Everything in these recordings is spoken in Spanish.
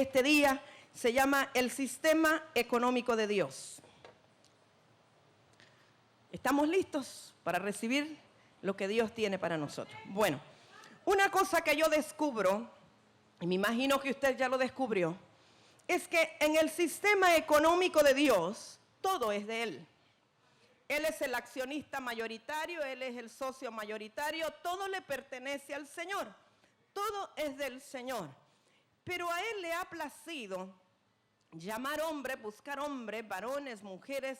este día se llama el sistema económico de Dios. ¿Estamos listos para recibir lo que Dios tiene para nosotros? Bueno, una cosa que yo descubro, y me imagino que usted ya lo descubrió, es que en el sistema económico de Dios, todo es de Él. Él es el accionista mayoritario, Él es el socio mayoritario, todo le pertenece al Señor, todo es del Señor. Pero a Él le ha placido llamar hombres, buscar hombres, varones, mujeres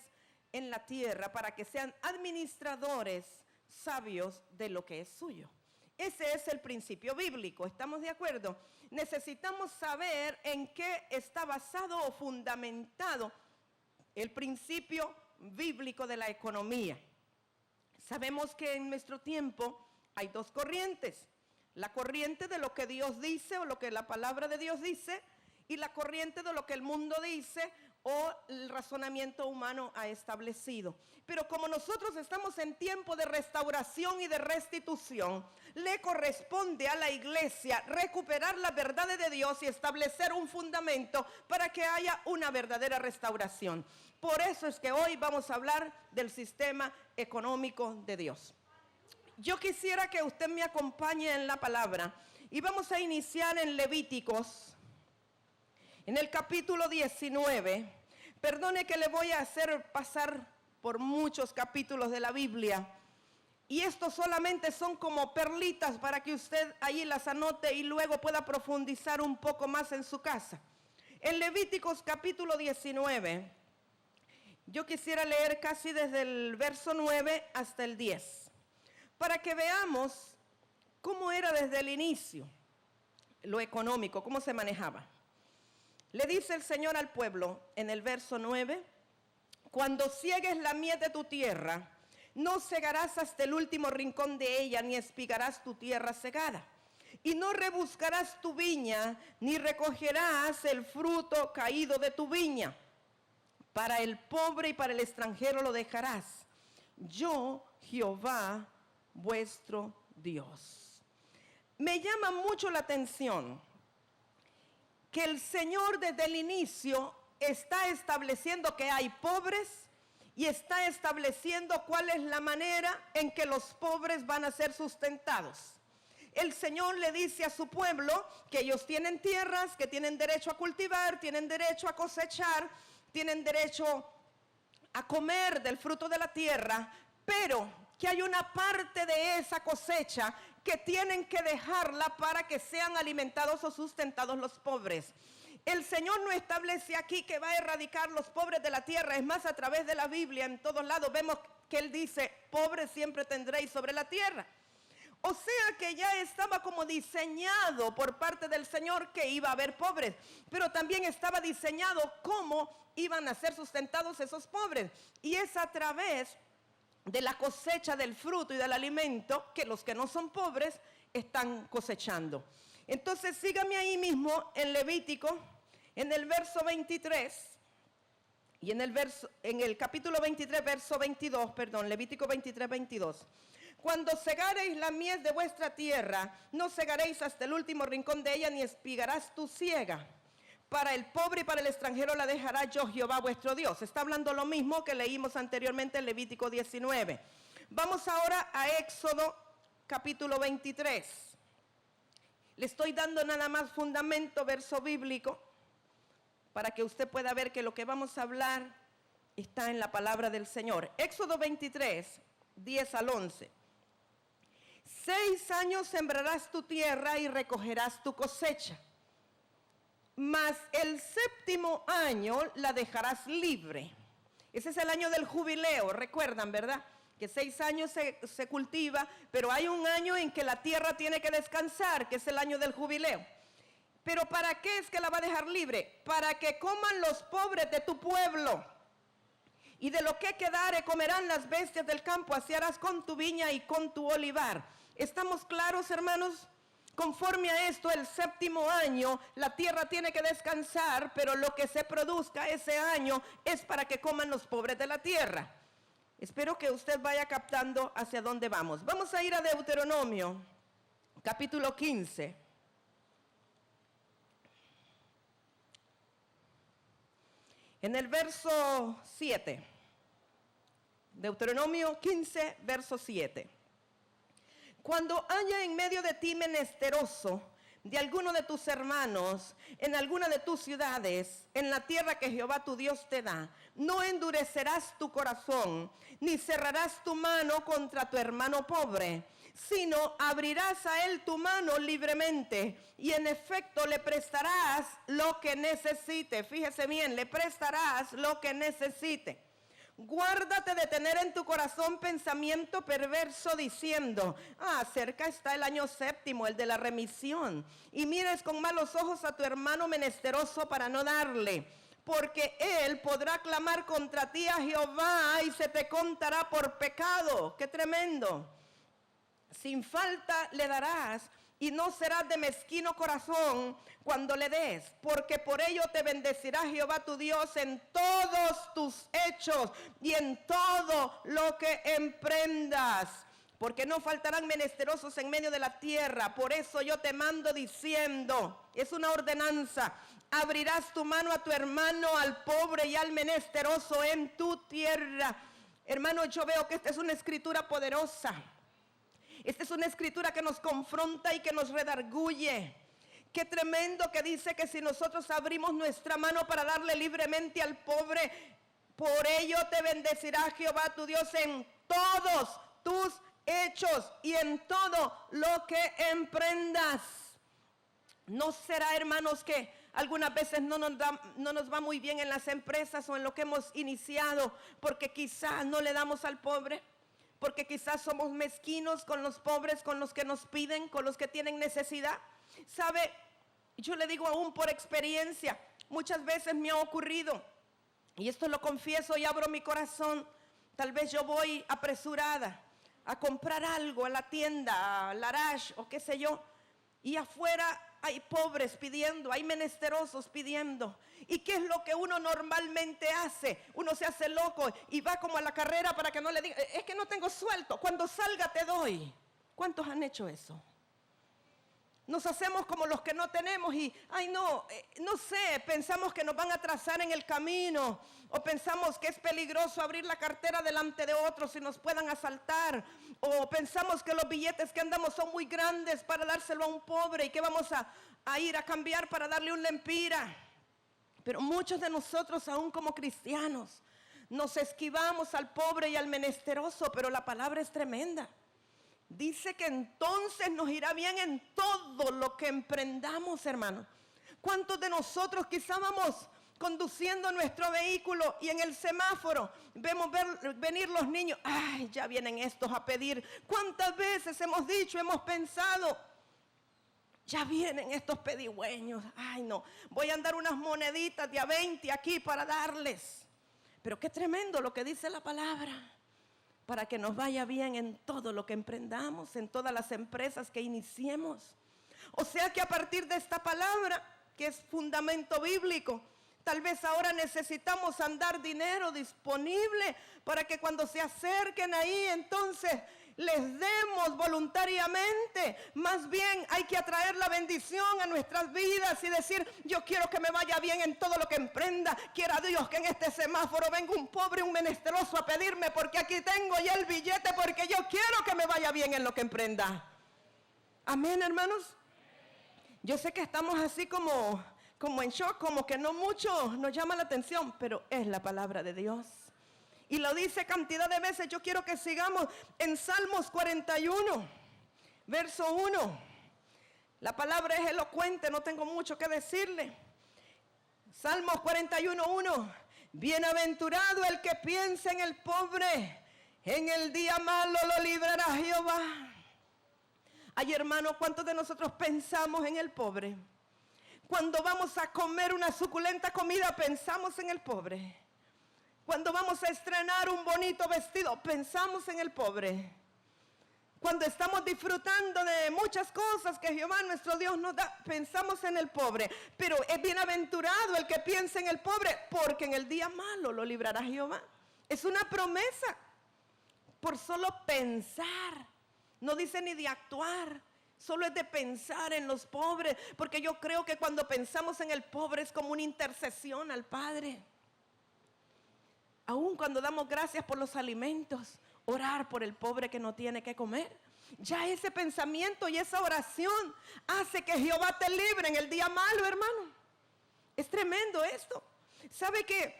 en la tierra para que sean administradores sabios de lo que es suyo. Ese es el principio bíblico, ¿estamos de acuerdo? Necesitamos saber en qué está basado o fundamentado el principio bíblico de la economía. Sabemos que en nuestro tiempo hay dos corrientes. La corriente de lo que Dios dice o lo que la palabra de Dios dice, y la corriente de lo que el mundo dice o el razonamiento humano ha establecido. Pero como nosotros estamos en tiempo de restauración y de restitución, le corresponde a la iglesia recuperar las verdades de Dios y establecer un fundamento para que haya una verdadera restauración. Por eso es que hoy vamos a hablar del sistema económico de Dios. Yo quisiera que usted me acompañe en la palabra y vamos a iniciar en Levíticos, en el capítulo 19. Perdone que le voy a hacer pasar por muchos capítulos de la Biblia y estos solamente son como perlitas para que usted allí las anote y luego pueda profundizar un poco más en su casa. En Levíticos capítulo 19, yo quisiera leer casi desde el verso 9 hasta el 10. Para que veamos cómo era desde el inicio lo económico, cómo se manejaba. Le dice el Señor al pueblo en el verso 9, cuando ciegues la mies de tu tierra, no cegarás hasta el último rincón de ella, ni espigarás tu tierra cegada. Y no rebuscarás tu viña, ni recogerás el fruto caído de tu viña. Para el pobre y para el extranjero lo dejarás. Yo, Jehová, vuestro Dios. Me llama mucho la atención que el Señor desde el inicio está estableciendo que hay pobres y está estableciendo cuál es la manera en que los pobres van a ser sustentados. El Señor le dice a su pueblo que ellos tienen tierras, que tienen derecho a cultivar, tienen derecho a cosechar, tienen derecho a comer del fruto de la tierra, pero que hay una parte de esa cosecha que tienen que dejarla para que sean alimentados o sustentados los pobres. El Señor no establece aquí que va a erradicar los pobres de la tierra. Es más, a través de la Biblia en todos lados vemos que Él dice, pobres siempre tendréis sobre la tierra. O sea que ya estaba como diseñado por parte del Señor que iba a haber pobres, pero también estaba diseñado cómo iban a ser sustentados esos pobres. Y es a través de la cosecha del fruto y del alimento que los que no son pobres están cosechando. Entonces sígame ahí mismo en Levítico, en el verso 23 y en el capítulo 23, verso 22, perdón, Levítico 23, 22. Cuando segareis la mies de vuestra tierra, no segaréis hasta el último rincón de ella, ni espigarás tu siega. Para el pobre y para el extranjero la dejará yo, Jehová vuestro Dios. Está hablando lo mismo que leímos anteriormente en Levítico 19. Vamos ahora a Éxodo capítulo 23. Le estoy dando nada más fundamento, verso bíblico, para que usted pueda ver que lo que vamos a hablar está en la palabra del Señor. Éxodo 23, 10 al 11. 6 años sembrarás tu tierra y recogerás tu cosecha. Mas el 7º año la dejarás libre. Ese es el año del jubileo, recuerdan, ¿verdad? Que 6 años se cultiva, pero hay un año en que la tierra tiene que descansar, que es el año del jubileo. ¿Pero para qué es que la va a dejar libre? Para que coman los pobres de tu pueblo. Y de lo que quedare comerán las bestias del campo, así harás con tu viña y con tu olivar. ¿Estamos claros, hermanos? Conforme a esto, el 7º año, la tierra tiene que descansar, pero lo que se produzca ese año es para que coman los pobres de la tierra. Espero que usted vaya captando hacia dónde vamos. Vamos a ir a Deuteronomio, capítulo 15. En el verso 7, Deuteronomio 15, verso 7. Cuando haya en medio de ti menesteroso de alguno de tus hermanos, en alguna de tus ciudades, en la tierra que Jehová tu Dios te da, no endurecerás tu corazón, ni cerrarás tu mano contra tu hermano pobre, sino abrirás a él tu mano libremente, y en efecto le prestarás lo que necesite. Fíjese bien, le prestarás lo que necesite. Guárdate de tener en tu corazón pensamiento perverso diciendo: cerca está el año séptimo, el de la remisión, y mires con malos ojos a tu hermano menesteroso para no darle, porque él podrá clamar contra ti a Jehová y se te contará por pecado. ¡Qué tremendo! Sin falta le darás, y no serás de mezquino corazón cuando le des, porque por ello te bendecirá Jehová tu Dios en todos tus hechos y en todo lo que emprendas. Porque no faltarán menesterosos en medio de la tierra. Por eso yo te mando diciendo, es una ordenanza: abrirás tu mano a tu hermano, al pobre y al menesteroso en tu tierra. Hermano, yo veo que esta es una escritura poderosa. Esta es una escritura que nos confronta y que nos redarguye. Qué tremendo que dice que si nosotros abrimos nuestra mano para darle libremente al pobre, por ello te bendecirá Jehová tu Dios en todos tus hechos y en todo lo que emprendas. ¿No será, hermanos, que algunas veces no nos va muy bien en las empresas o en lo que hemos iniciado porque quizás no le damos al pobre? Porque quizás somos mezquinos con los pobres, con los que nos piden, con los que tienen necesidad. ¿Sabe? Yo le digo aún por experiencia, muchas veces me ha ocurrido, y esto lo confieso y abro mi corazón. Tal vez yo voy apresurada a comprar algo a la tienda, a Larash o qué sé yo, y afuera hay pobres pidiendo, hay menesterosos pidiendo. ¿Y qué es lo que uno normalmente hace? Uno se hace loco y va como a la carrera para que no le digan: es que no tengo suelto, cuando salga te doy. ¿Cuántos han hecho eso? Nos hacemos como los que no tenemos y, no sé, pensamos que nos van a atrasar en el camino, o pensamos que es peligroso abrir la cartera delante de otros y nos puedan asaltar, o pensamos que los billetes que andamos son muy grandes para dárselo a un pobre y que vamos a ir a cambiar para darle un lempira. Pero muchos de nosotros, aún como cristianos, nos esquivamos al pobre y al menesteroso, pero la palabra es tremenda. Dice que entonces nos irá bien en todo lo que emprendamos, hermano. ¿Cuántos de nosotros quizá vamos conduciendo nuestro vehículo y en el semáforo vemos venir los niños? ¡Ay, ya vienen estos a pedir! ¿Cuántas veces hemos dicho, hemos pensado: ya vienen estos pedigüeños? ¡Ay, no! Voy a andar unas moneditas de a 20 aquí para darles. Pero qué tremendo lo que dice la palabra. Para que nos vaya bien en todo lo que emprendamos, en todas las empresas que iniciemos. O sea que a partir de esta palabra, que es fundamento bíblico, tal vez ahora necesitamos andar dinero disponible para que cuando se acerquen ahí, entonces les demos voluntariamente. Más bien hay que atraer la bendición a nuestras vidas y decir: yo quiero que me vaya bien en todo lo que emprenda. Quiera Dios que en este semáforo venga un pobre, un menesteroso a pedirme, porque aquí tengo ya el billete, porque yo quiero que me vaya bien en lo que emprenda. Amén, hermanos. Yo sé que estamos así como en shock, como que no mucho nos llama la atención, pero es la palabra de Dios. Y lo dice cantidad de veces. Yo quiero que sigamos en Salmos 41, verso 1. La palabra es elocuente, no tengo mucho que decirle. Salmos 41, 1. Bienaventurado el que piensa en el pobre, en el día malo lo librará Jehová. Ay, hermano, ¿cuántos de nosotros pensamos en el pobre? Cuando vamos a comer una suculenta comida, pensamos en el pobre. Cuando vamos a estrenar un bonito vestido, pensamos en el pobre. Cuando estamos disfrutando de muchas cosas que Jehová nuestro Dios nos da, pensamos en el pobre. Pero es bienaventurado el que piensa en el pobre, porque en el día malo lo librará Jehová. Es una promesa por solo pensar. No dice ni de actuar, solo es de pensar en los pobres. Porque yo creo que cuando pensamos en el pobre es como una intercesión al Padre. Aún cuando damos gracias por los alimentos, orar por el pobre que no tiene que comer. Ya ese pensamiento y esa oración hace que Jehová te libre en el día malo, hermano. Es tremendo esto. ¿Sabe que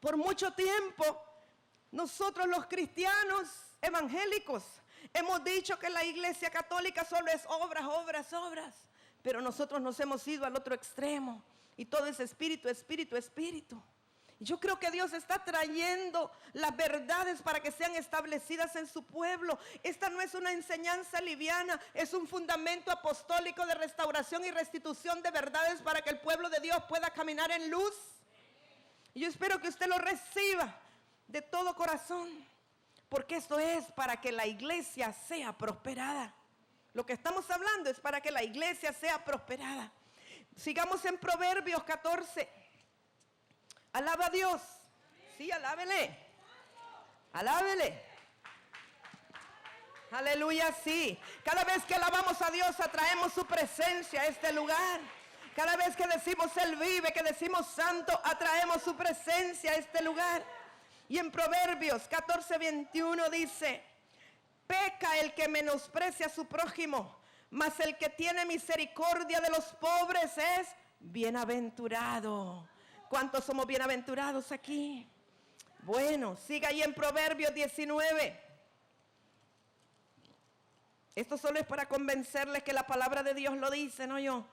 por mucho tiempo nosotros los cristianos evangélicos hemos dicho que la iglesia católica solo es obras, obras, obras? Pero nosotros nos hemos ido al otro extremo y todo es espíritu, espíritu, espíritu. Yo creo que Dios está trayendo las verdades para que sean establecidas en su pueblo. Esta no es una enseñanza liviana, es un fundamento apostólico de restauración y restitución de verdades para que el pueblo de Dios pueda caminar en luz. Y yo espero que usted lo reciba de todo corazón, porque esto es para que la iglesia sea prosperada. Lo que estamos hablando es para que la iglesia sea prosperada. Sigamos en Proverbios 14. Alaba a Dios. Sí, alábele. Alábele. Aleluya, sí. Cada vez que alabamos a Dios, atraemos su presencia a este lugar. Cada vez que decimos Él vive, que decimos santo, atraemos su presencia a este lugar. Y en Proverbios 14:21 dice: peca el que menosprecia a su prójimo, mas el que tiene misericordia de los pobres es bienaventurado. ¿Cuántos somos bienaventurados aquí? Bueno, siga ahí en Proverbios 19. Esto solo es para convencerles que la palabra de Dios lo dice, no yo.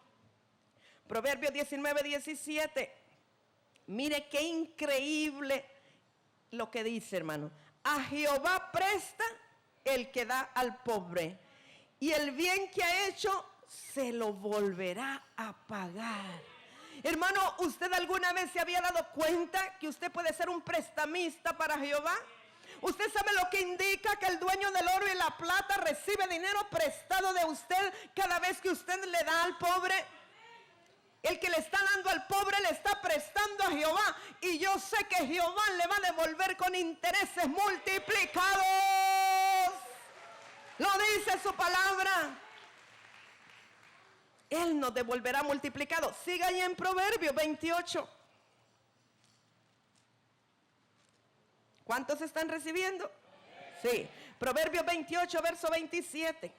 Proverbios 19:17. Mire qué increíble lo que dice, hermano. A Jehová presta el que da al pobre, y el bien que ha hecho se lo volverá a pagar. Hermano, ¿usted alguna vez se había dado cuenta que usted puede ser un prestamista para Jehová? ¿Usted sabe lo que indica que el dueño del oro y la plata recibe dinero prestado de usted cada vez que usted le da al pobre? El que le está dando al pobre le está prestando a Jehová. Y yo sé que Jehová le va a devolver con intereses multiplicados. Lo dice su palabra. Él nos devolverá multiplicado. Siga ahí en Proverbios 28. ¿Cuántos están recibiendo? Sí. Proverbios 28, verso 27.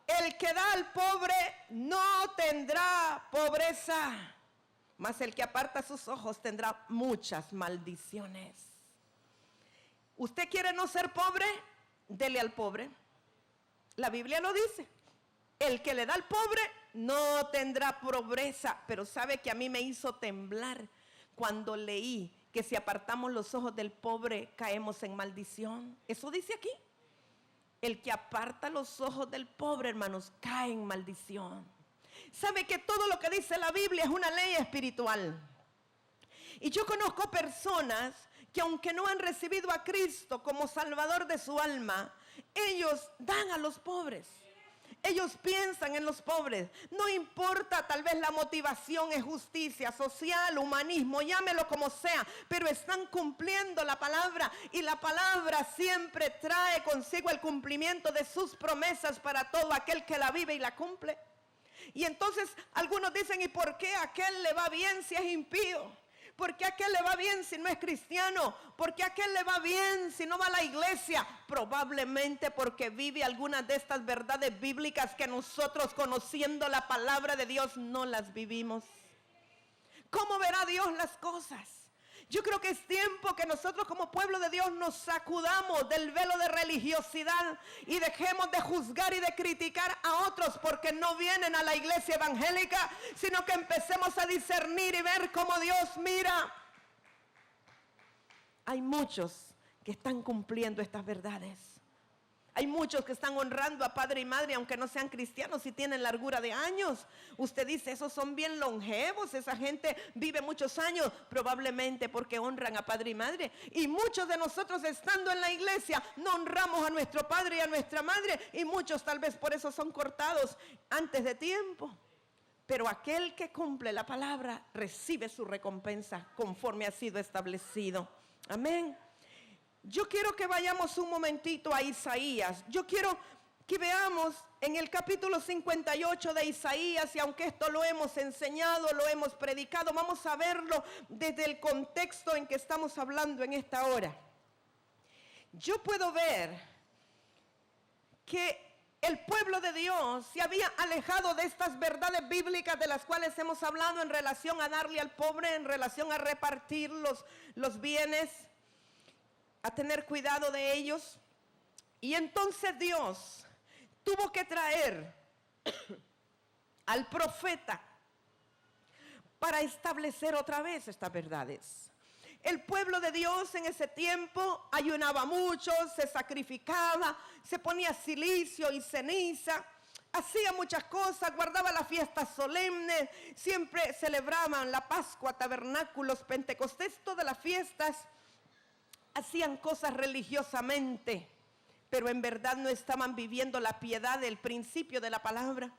El que da al pobre no tendrá pobreza, mas el que aparta sus ojos tendrá muchas maldiciones. ¿Usted quiere no ser pobre? Dele al pobre. La Biblia lo dice. El que le da al pobre no tendrá pobreza. Pero sabe que a mí me hizo temblar cuando leí que si apartamos los ojos del pobre caemos en maldición. Eso dice aquí. El que aparta los ojos del pobre, hermanos, cae en maldición. Sabe que todo lo que dice la Biblia es una ley espiritual. Y yo conozco personas que aunque no han recibido a Cristo como Salvador de su alma, ellos dan a los pobres. Ellos piensan en los pobres. No importa, tal vez la motivación es justicia social, humanismo, llámelo como sea, pero están cumpliendo la palabra, y la palabra siempre trae consigo el cumplimiento de sus promesas para todo aquel que la vive y la cumple. Y entonces algunos dicen: ¿y por qué a aquel le va bien si es impío? ¿Por qué a aquel le va bien si no es cristiano? ¿Por qué a aquel le va bien si no va a la iglesia? Probablemente porque vive algunas de estas verdades bíblicas que nosotros, conociendo la palabra de Dios, no las vivimos. ¿Cómo verá Dios las cosas? Yo creo que es tiempo que nosotros como pueblo de Dios nos sacudamos del velo de religiosidad y dejemos de juzgar y de criticar a otros porque no vienen a la iglesia evangélica, sino que empecemos a discernir y ver cómo Dios mira. Hay muchos que están cumpliendo estas verdades. Hay muchos que están honrando a padre y madre aunque no sean cristianos y tienen largura de años. Usted dice: esos son bien longevos, esa gente vive muchos años, probablemente porque honran a padre y madre. Y muchos de nosotros, estando en la iglesia, no honramos a nuestro padre y a nuestra madre, y muchos tal vez por eso son cortados antes de tiempo. Pero aquel que cumple la palabra recibe su recompensa conforme ha sido establecido. Amén. Yo quiero que vayamos un momentito a Isaías. Yo quiero que veamos en el capítulo 58 de Isaías, y aunque esto lo hemos enseñado, lo hemos predicado, vamos a verlo desde el contexto en que estamos hablando en esta hora. Yo puedo ver que el pueblo de Dios se había alejado de estas verdades bíblicas de las cuales hemos hablado en relación a darle al pobre, en relación a repartir los bienes, a tener cuidado de ellos. Y entonces Dios tuvo que traer al profeta para establecer otra vez estas verdades. El pueblo de Dios en ese tiempo ayunaba mucho, se sacrificaba, se ponía cilicio y ceniza, hacía muchas cosas, guardaba las fiestas solemnes, siempre celebraban la Pascua, tabernáculos, Pentecostés, todas las fiestas, hacían cosas religiosamente, pero en verdad no estaban viviendo la piedad del principio de la palabra.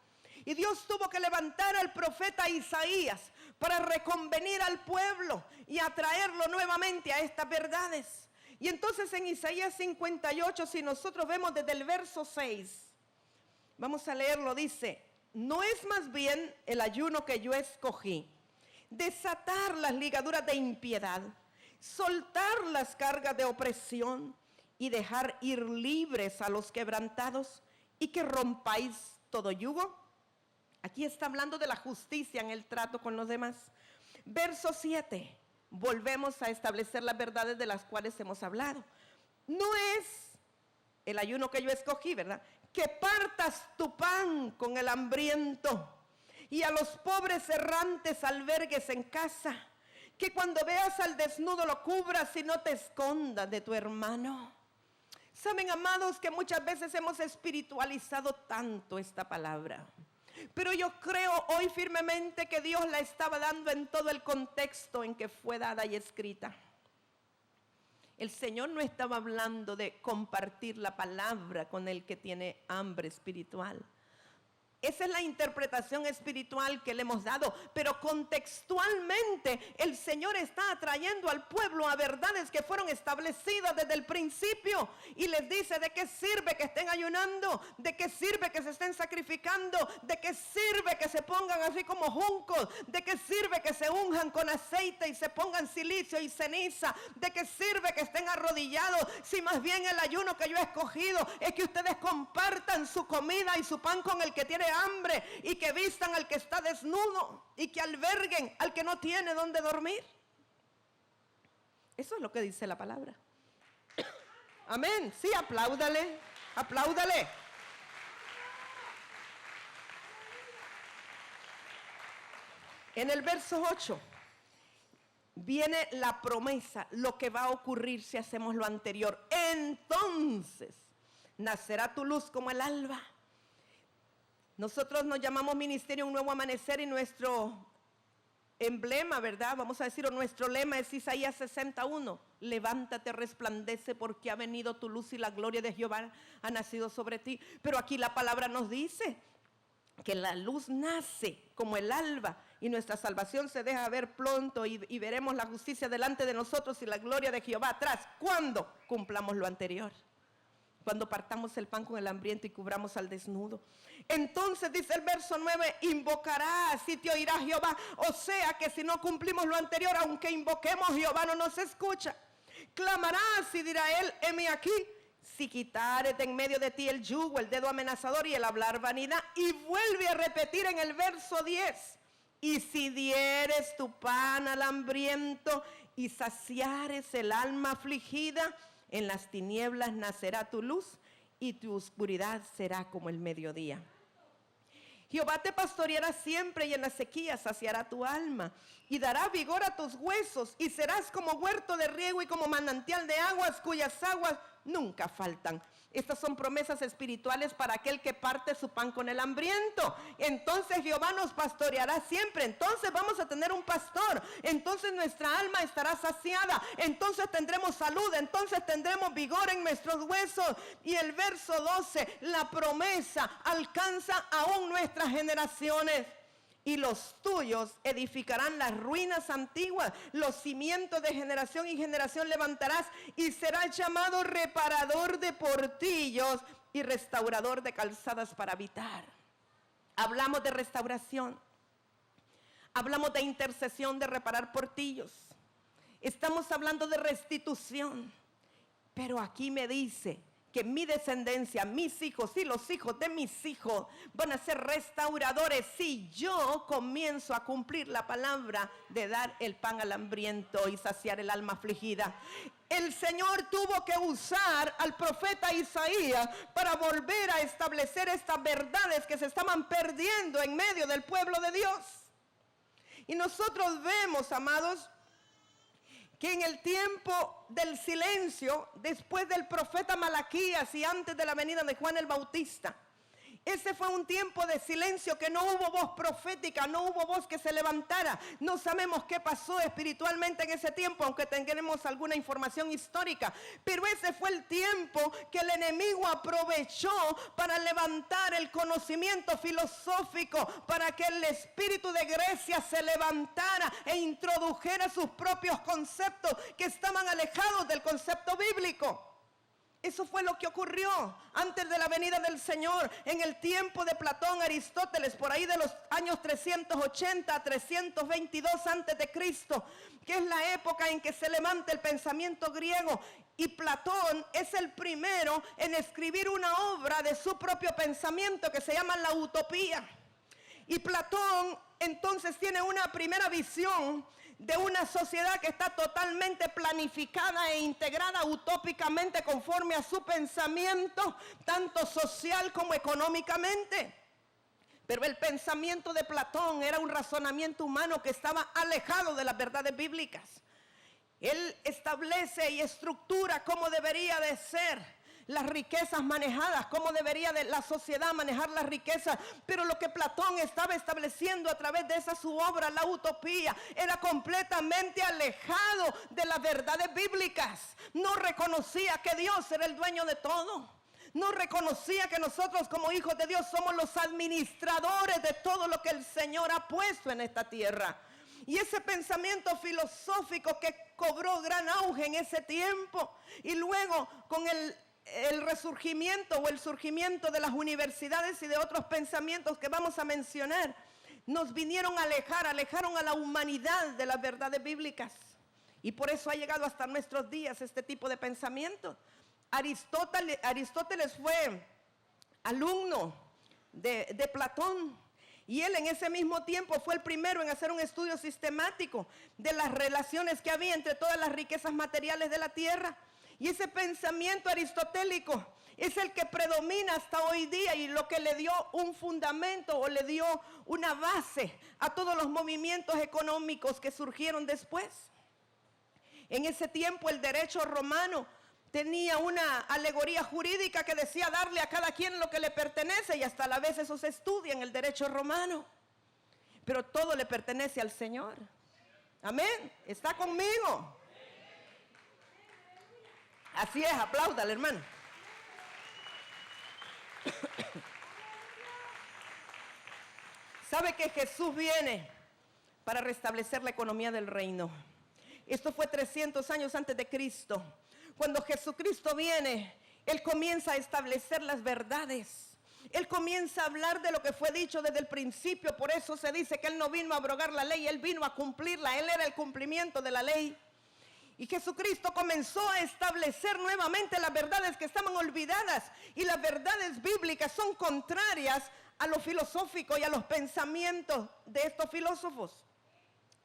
Y Dios tuvo que levantar al profeta Isaías para reconvenir al pueblo y atraerlo nuevamente a estas verdades. Y entonces en Isaías 58, si nosotros vemos desde el verso 6, vamos a leerlo, dice: ¿no es más bien el ayuno que yo escogí, desatar las ligaduras de impiedad, soltar las cargas de opresión y dejar ir libres a los quebrantados, y que rompáis todo yugo? Aquí está hablando de la justicia en el trato con los demás. Verso 7, volvemos a establecer las verdades de las cuales hemos hablado. No es el ayuno que yo escogí, ¿verdad? Que partas tu pan con el hambriento y a los pobres errantes albergues en casa. Que cuando veas al desnudo lo cubras y no te escondas de tu hermano. Saben, amados, que muchas veces hemos espiritualizado tanto esta palabra. Pero yo creo hoy firmemente que Dios la estaba dando en todo el contexto en que fue dada y escrita. El Señor no estaba hablando de compartir la palabra con el que tiene hambre espiritual. Esa es la interpretación espiritual que le hemos dado, pero contextualmente el Señor está atrayendo al pueblo a verdades que fueron establecidas desde el principio, y les dice: ¿de qué sirve que estén ayunando? ¿De qué sirve que se estén sacrificando? ¿De qué sirve que se pongan así como juncos? ¿De qué sirve que se unjan con aceite y se pongan silicio y ceniza? ¿De qué sirve que estén arrodillados? Si más bien el ayuno que yo he escogido es que ustedes compartan su comida y su pan con el que tiene hambre, y que vistan al que está desnudo, y que alberguen al que no tiene donde dormir. Eso es lo que dice la palabra. Amén. Sí, apláudale, apláudale. En el verso 8 viene la promesa, lo que va a ocurrir si hacemos lo anterior. Entonces nacerá tu luz como el alba. Nosotros nos llamamos Ministerio Un Nuevo Amanecer, y nuestro emblema, ¿verdad? Vamos a decir, o nuestro lema es Isaías 61. Levántate, resplandece, porque ha venido tu luz y la gloria de Jehová ha nacido sobre ti. Pero aquí la palabra nos dice que la luz nace como el alba, y nuestra salvación se deja ver pronto, y veremos la justicia delante de nosotros y la gloria de Jehová atrás. ¿Cuándo? Cumplamos lo anterior. Cuando partamos el pan con el hambriento y cubramos al desnudo. Entonces dice el verso 9: invocarás y te oirá Jehová. O sea que si no cumplimos lo anterior, aunque invoquemos, Jehová no nos escucha. Clamarás y dirá él: heme aquí. Si quitares de en medio de ti el yugo, el dedo amenazador y el hablar vanidad. Y vuelve a repetir en el verso 10: y si dieres tu pan al hambriento y saciares el alma afligida, en las tinieblas nacerá tu luz y tu oscuridad será como el mediodía. Jehová te pastoreará siempre, y en la sequía saciará tu alma y dará vigor a tus huesos, y serás como huerto de riego y como manantial de aguas cuyas aguas nunca faltan. Estas son promesas espirituales para aquel que parte su pan con el hambriento. Entonces Jehová nos pastoreará siempre. Entonces vamos a tener un pastor. Entonces nuestra alma estará saciada. Entonces tendremos salud. Entonces tendremos vigor en nuestros huesos. Y el verso 12, la promesa alcanza aún nuestras generaciones. Y los tuyos edificarán las ruinas antiguas, los cimientos de generación y generación levantarás, y serás llamado reparador de portillos, y restaurador de calzadas para habitar. Hablamos de restauración. Hablamos de intercesión, de reparar portillos. Estamos hablando de restitución. Pero aquí me dice que mi descendencia, mis hijos y los hijos de mis hijos van a ser restauradores si yo comienzo a cumplir la palabra de dar el pan al hambriento y saciar el alma afligida. El Señor tuvo que usar al profeta Isaías para volver a establecer estas verdades que se estaban perdiendo en medio del pueblo de Dios. Y nosotros vemos, amados, que en el tiempo del silencio, después del profeta Malaquías y antes de la venida de Juan el Bautista, ese fue un tiempo de silencio, que no hubo voz profética, no hubo voz que se levantara. No sabemos qué pasó espiritualmente en ese tiempo, aunque tengamos alguna información histórica. Pero ese fue el tiempo que el enemigo aprovechó para levantar el conocimiento filosófico, para que el espíritu de Grecia se levantara e introdujera sus propios conceptos que estaban alejados del concepto bíblico. Eso fue lo que ocurrió antes de la venida del Señor, en el tiempo de Platón, Aristóteles, por ahí de los años 380 a 322 antes de Cristo, que es la época en que se levanta el pensamiento griego. Y Platón es el primero en escribir una obra de su propio pensamiento que se llama la utopía. Y Platón entonces tiene una primera visión de una sociedad que está totalmente planificada e integrada utópicamente conforme a su pensamiento, tanto social como económicamente. Pero el pensamiento de Platón era un razonamiento humano que estaba alejado de las verdades bíblicas. Él establece y estructura cómo debería de ser las riquezas manejadas, cómo debería de la sociedad manejar las riquezas. Pero lo que Platón estaba estableciendo a través de esa su obra, la utopía, era completamente alejado de las verdades bíblicas. No reconocía que Dios era el dueño de todo. No reconocía que nosotros como hijos de Dios somos los administradores de todo lo que el Señor ha puesto en esta tierra. Y ese pensamiento filosófico que cobró gran auge en ese tiempo, y luego con el resurgimiento o el surgimiento de las universidades y de otros pensamientos que vamos a mencionar, nos vinieron a alejaron a la humanidad de las verdades bíblicas. Y por eso ha llegado hasta nuestros días este tipo de pensamiento. Aristóteles fue alumno de Platón, y él en ese mismo tiempo fue el primero en hacer un estudio sistemático de las relaciones que había entre todas las riquezas materiales de la tierra. Y ese pensamiento aristotélico es el que predomina hasta hoy día, y lo que le dio un fundamento o le dio una base a todos los movimientos económicos que surgieron después. En ese tiempo el derecho romano tenía una alegoría jurídica que decía darle a cada quien lo que le pertenece, y hasta a la vez eso se estudia en el derecho romano. Pero todo le pertenece al Señor. Amén. ¿Está conmigo? Así es, apláudale, hermano. ¿Sabe que Jesús viene para restablecer la economía del reino? Esto fue 300 años antes de Cristo. Cuando Jesucristo viene, Él comienza a establecer las verdades. Él comienza a hablar de lo que fue dicho desde el principio. Por eso se dice que Él no vino a abrogar la ley, Él vino a cumplirla. Él era el cumplimiento de la ley. Y Jesucristo comenzó a establecer nuevamente las verdades que estaban olvidadas. Y las verdades bíblicas son contrarias a lo filosófico y a los pensamientos de estos filósofos.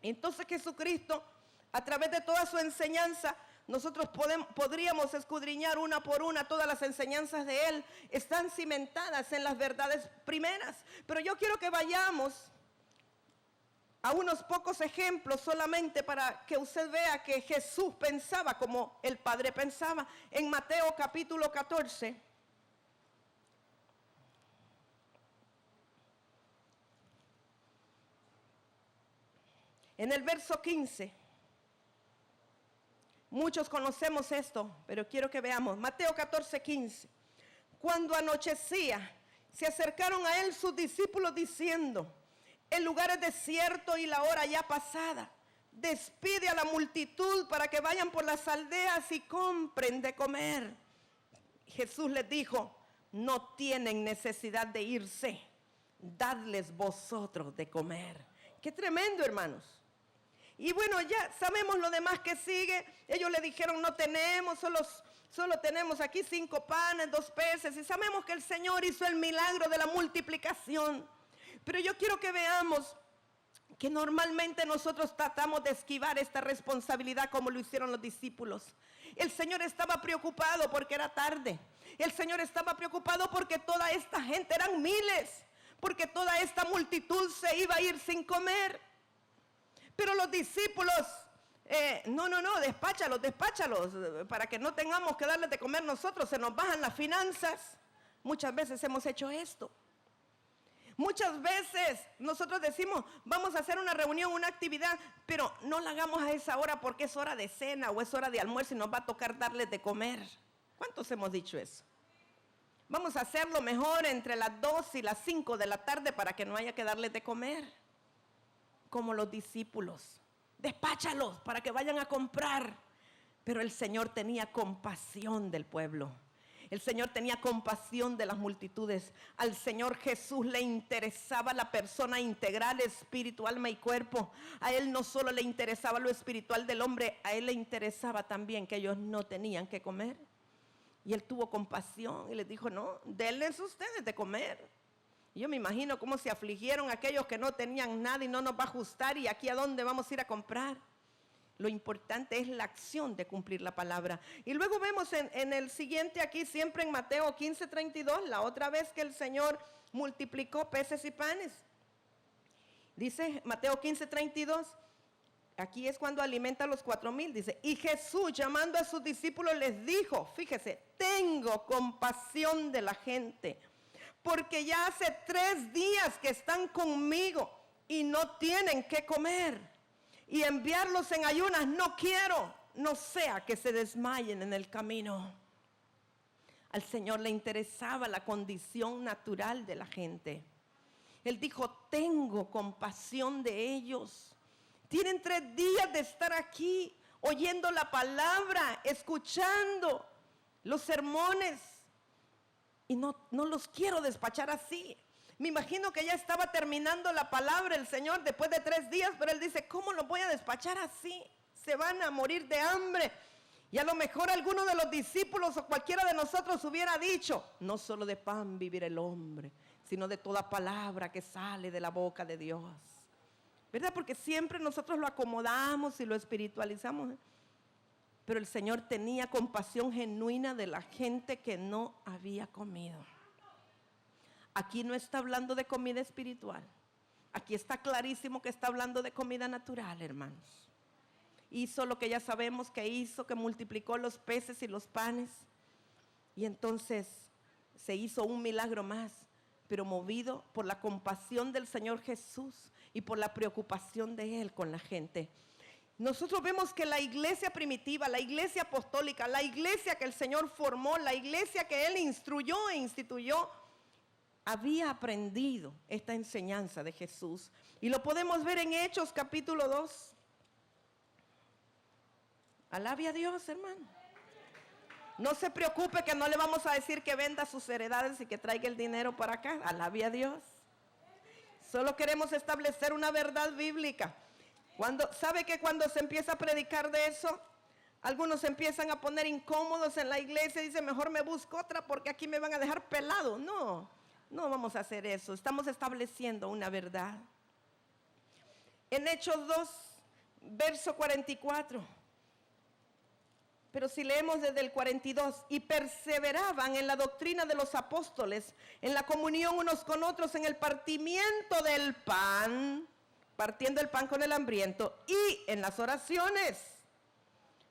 Entonces Jesucristo, a través de toda su enseñanza, nosotros podríamos escudriñar una por una todas las enseñanzas de Él. Están cimentadas en las verdades primeras. Pero yo quiero que vayamos a unos pocos ejemplos solamente para que usted vea que Jesús pensaba como el Padre pensaba. En Mateo capítulo 14, en el verso 15, muchos conocemos esto, pero quiero que veamos. Mateo 14, 15. Cuando anochecía, se acercaron a Él sus discípulos diciendo: el lugar es desierto y la hora ya pasada. Despide a la multitud para que vayan por las aldeas y compren de comer. Jesús les dijo: no tienen necesidad de irse, dadles vosotros de comer. Qué tremendo, hermanos. Y bueno, ya sabemos lo demás que sigue. Ellos le dijeron, no tenemos, solo tenemos aquí 5 panes, 2 peces. Y sabemos que el Señor hizo el milagro de la multiplicación. Pero yo quiero que veamos que normalmente nosotros tratamos de esquivar esta responsabilidad como lo hicieron los discípulos. El Señor estaba preocupado porque era tarde. El Señor estaba preocupado porque toda esta gente, eran miles, porque toda esta multitud se iba a ir sin comer. Pero los discípulos, despáchalos, para que no tengamos que darles de comer nosotros, se nos bajan las finanzas. Muchas veces hemos hecho esto. Muchas veces nosotros decimos, vamos a hacer una reunión, una actividad, pero no la hagamos a esa hora porque es hora de cena o es hora de almuerzo y nos va a tocar darles de comer. ¿Cuántos hemos dicho eso? Vamos a hacerlo mejor entre las 2 y las 5 de la tarde para que no haya que darles de comer. Como los discípulos, despáchalos para que vayan a comprar. Pero el Señor tenía compasión del pueblo. El Señor tenía compasión de las multitudes. Al Señor Jesús le interesaba la persona integral, espíritu, alma y cuerpo. A Él no solo le interesaba lo espiritual del hombre, a Él le interesaba también que ellos no tenían que comer. Y Él tuvo compasión y les dijo, no, denles ustedes de comer. Yo me imagino cómo se afligieron aquellos que no tenían nada y no nos va a ajustar y aquí a dónde vamos a ir a comprar. Lo importante es la acción de cumplir la palabra. Y luego vemos en el siguiente aquí, siempre en Mateo 15:32, la otra vez que el Señor multiplicó peces y panes. Dice Mateo 15:32, aquí es cuando alimenta a los 4,000, dice, y Jesús llamando a sus discípulos les dijo, fíjese, tengo compasión de la gente, porque ya hace 3 días que están conmigo y no tienen que comer. Y enviarlos en ayunas no quiero, no sea que se desmayen en el camino. Al Señor le interesaba la condición natural de la gente. Él dijo, tengo compasión de ellos. Tienen 3 días de estar aquí, oyendo la palabra, escuchando los sermones. Y no los quiero despachar así. Me imagino que ya estaba terminando la palabra el Señor después de 3 días, pero Él dice, ¿cómo los voy a despachar así? Se van a morir de hambre. Y a lo mejor alguno de los discípulos o cualquiera de nosotros hubiera dicho, no solo de pan vivirá el hombre, sino de toda palabra que sale de la boca de Dios. ¿Verdad? Porque siempre nosotros lo acomodamos y lo espiritualizamos. Pero el Señor tenía compasión genuina de la gente que no había comido. Aquí no está hablando de comida espiritual. Aquí está clarísimo que está hablando de comida natural, hermanos. Hizo lo que ya sabemos que hizo, que multiplicó los peces y los panes. Y entonces se hizo un milagro más, pero movido por la compasión del Señor Jesús y por la preocupación de Él con la gente. Nosotros vemos que la iglesia primitiva, la iglesia apostólica, la iglesia que el Señor formó, la iglesia que Él instruyó e instituyó, había aprendido esta enseñanza de Jesús. Y lo podemos ver en Hechos capítulo 2. Alabe a Dios, hermano. No se preocupe que no le vamos a decir que venda sus heredades y que traiga el dinero para acá. Alabe a Dios. Solo queremos establecer una verdad bíblica. ¿Sabe que cuando se empieza a predicar de eso, algunos se empiezan a poner incómodos en la iglesia y dicen, mejor me busco otra porque aquí me van a dejar pelado? No vamos a hacer eso. Estamos estableciendo una verdad. En Hechos 2, verso 44. Pero si leemos desde el 42, y perseveraban en la doctrina de los apóstoles, en la comunión unos con otros, en el partimiento del pan, partiendo el pan con el hambriento, y en las oraciones.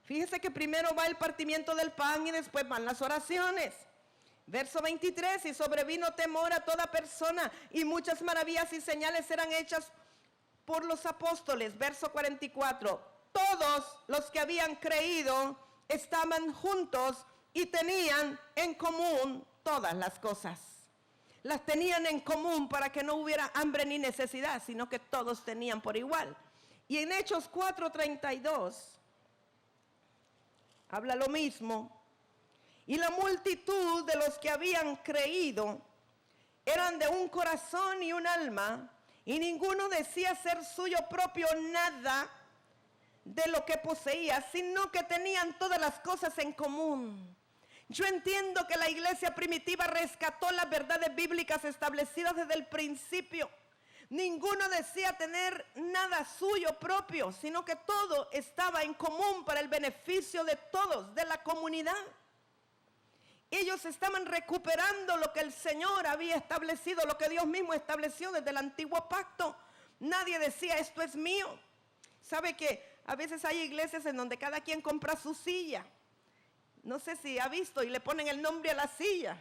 Fíjese que primero va el partimiento del pan y después van las oraciones. Verso 23, y sobrevino temor a toda persona, y muchas maravillas y señales eran hechas por los apóstoles. Verso 44, todos los que habían creído estaban juntos y tenían en común todas las cosas. Las tenían en común para que no hubiera hambre ni necesidad, sino que todos tenían por igual. Y en Hechos 4:32 habla lo mismo. Y la multitud de los que habían creído eran de un corazón y un alma, y ninguno decía ser suyo propio nada de lo que poseía, sino que tenían todas las cosas en común. Yo entiendo que la iglesia primitiva rescató las verdades bíblicas establecidas desde el principio. Ninguno decía tener nada suyo propio, sino que todo estaba en común para el beneficio de todos, de la comunidad. Ellos estaban recuperando lo que el Señor había establecido, lo que Dios mismo estableció desde el antiguo pacto. Nadie decía, esto es mío. ¿Sabe que a veces hay iglesias en donde cada quien compra su silla? No sé si ha visto y le ponen el nombre a la silla.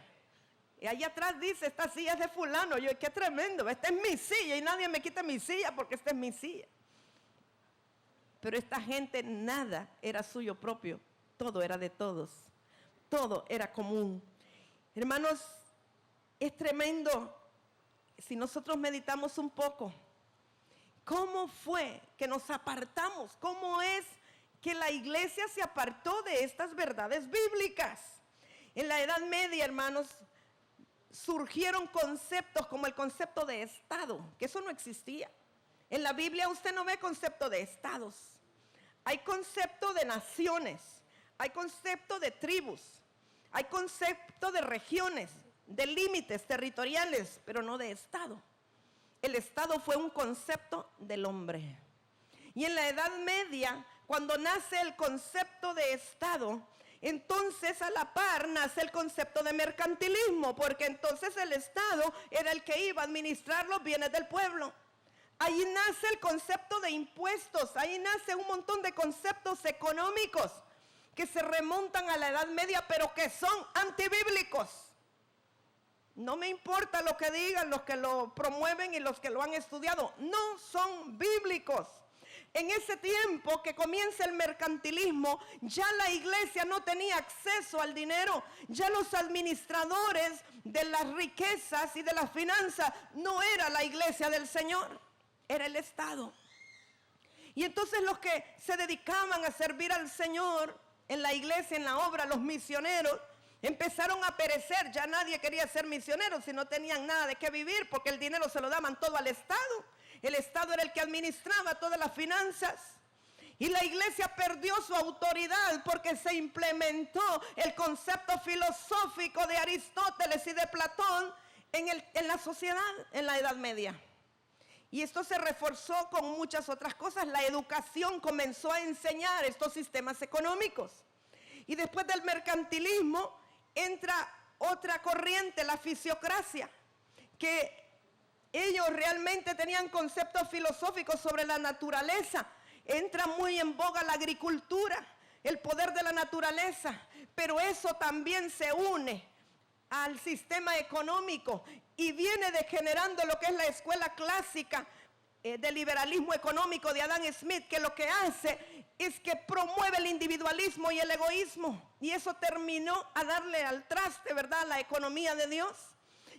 Y allá atrás dice, esta silla es de fulano. Yo, qué tremendo, esta es mi silla y nadie me quita mi silla porque esta es mi silla. Pero esta gente nada era suyo propio, todo era de todos. Todo era común. Hermanos, es tremendo si nosotros meditamos un poco. ¿Cómo fue que nos apartamos? ¿Cómo es que la iglesia se apartó de estas verdades bíblicas? En la Edad Media, hermanos, surgieron conceptos como el concepto de Estado, que eso no existía. En la Biblia usted no ve concepto de estados. Hay concepto de naciones, hay concepto de tribus, hay concepto de regiones, de límites territoriales, pero no de Estado. El Estado fue un concepto del hombre. Y en la Edad Media, cuando nace el concepto de Estado, entonces a la par nace el concepto de mercantilismo, porque entonces el Estado era el que iba a administrar los bienes del pueblo. Ahí nace el concepto de impuestos, ahí nace un montón de conceptos económicos que se remontan a la Edad Media, pero que son antibíblicos. No me importa lo que digan los que lo promueven y los que lo han estudiado, no son bíblicos. En ese tiempo que comienza el mercantilismo, ya la iglesia no tenía acceso al dinero, ya los administradores de las riquezas y de las finanzas no era la iglesia del Señor, era el Estado. Y entonces los que se dedicaban a servir al Señor en la iglesia, en la obra, los misioneros, empezaron a perecer. Ya nadie quería ser misionero si no tenían nada de qué vivir, porque el dinero se lo daban todo al Estado. El Estado era el que administraba todas las finanzas. Y la iglesia perdió su autoridad porque se implementó el concepto filosófico de Aristóteles y de Platón en la sociedad en la Edad Media. Y esto se reforzó con muchas otras cosas. La educación comenzó a enseñar estos sistemas económicos. Y después del mercantilismo entra otra corriente, la fisiocracia, que ellos realmente tenían conceptos filosóficos sobre la naturaleza. Entra muy en boga la agricultura, el poder de la naturaleza, pero eso también se une al sistema económico y viene degenerando lo que es la escuela clásica del liberalismo económico de Adam Smith, que lo que hace es que promueve el individualismo y el egoísmo, y eso terminó a darle al traste, ¿verdad?, la economía de Dios.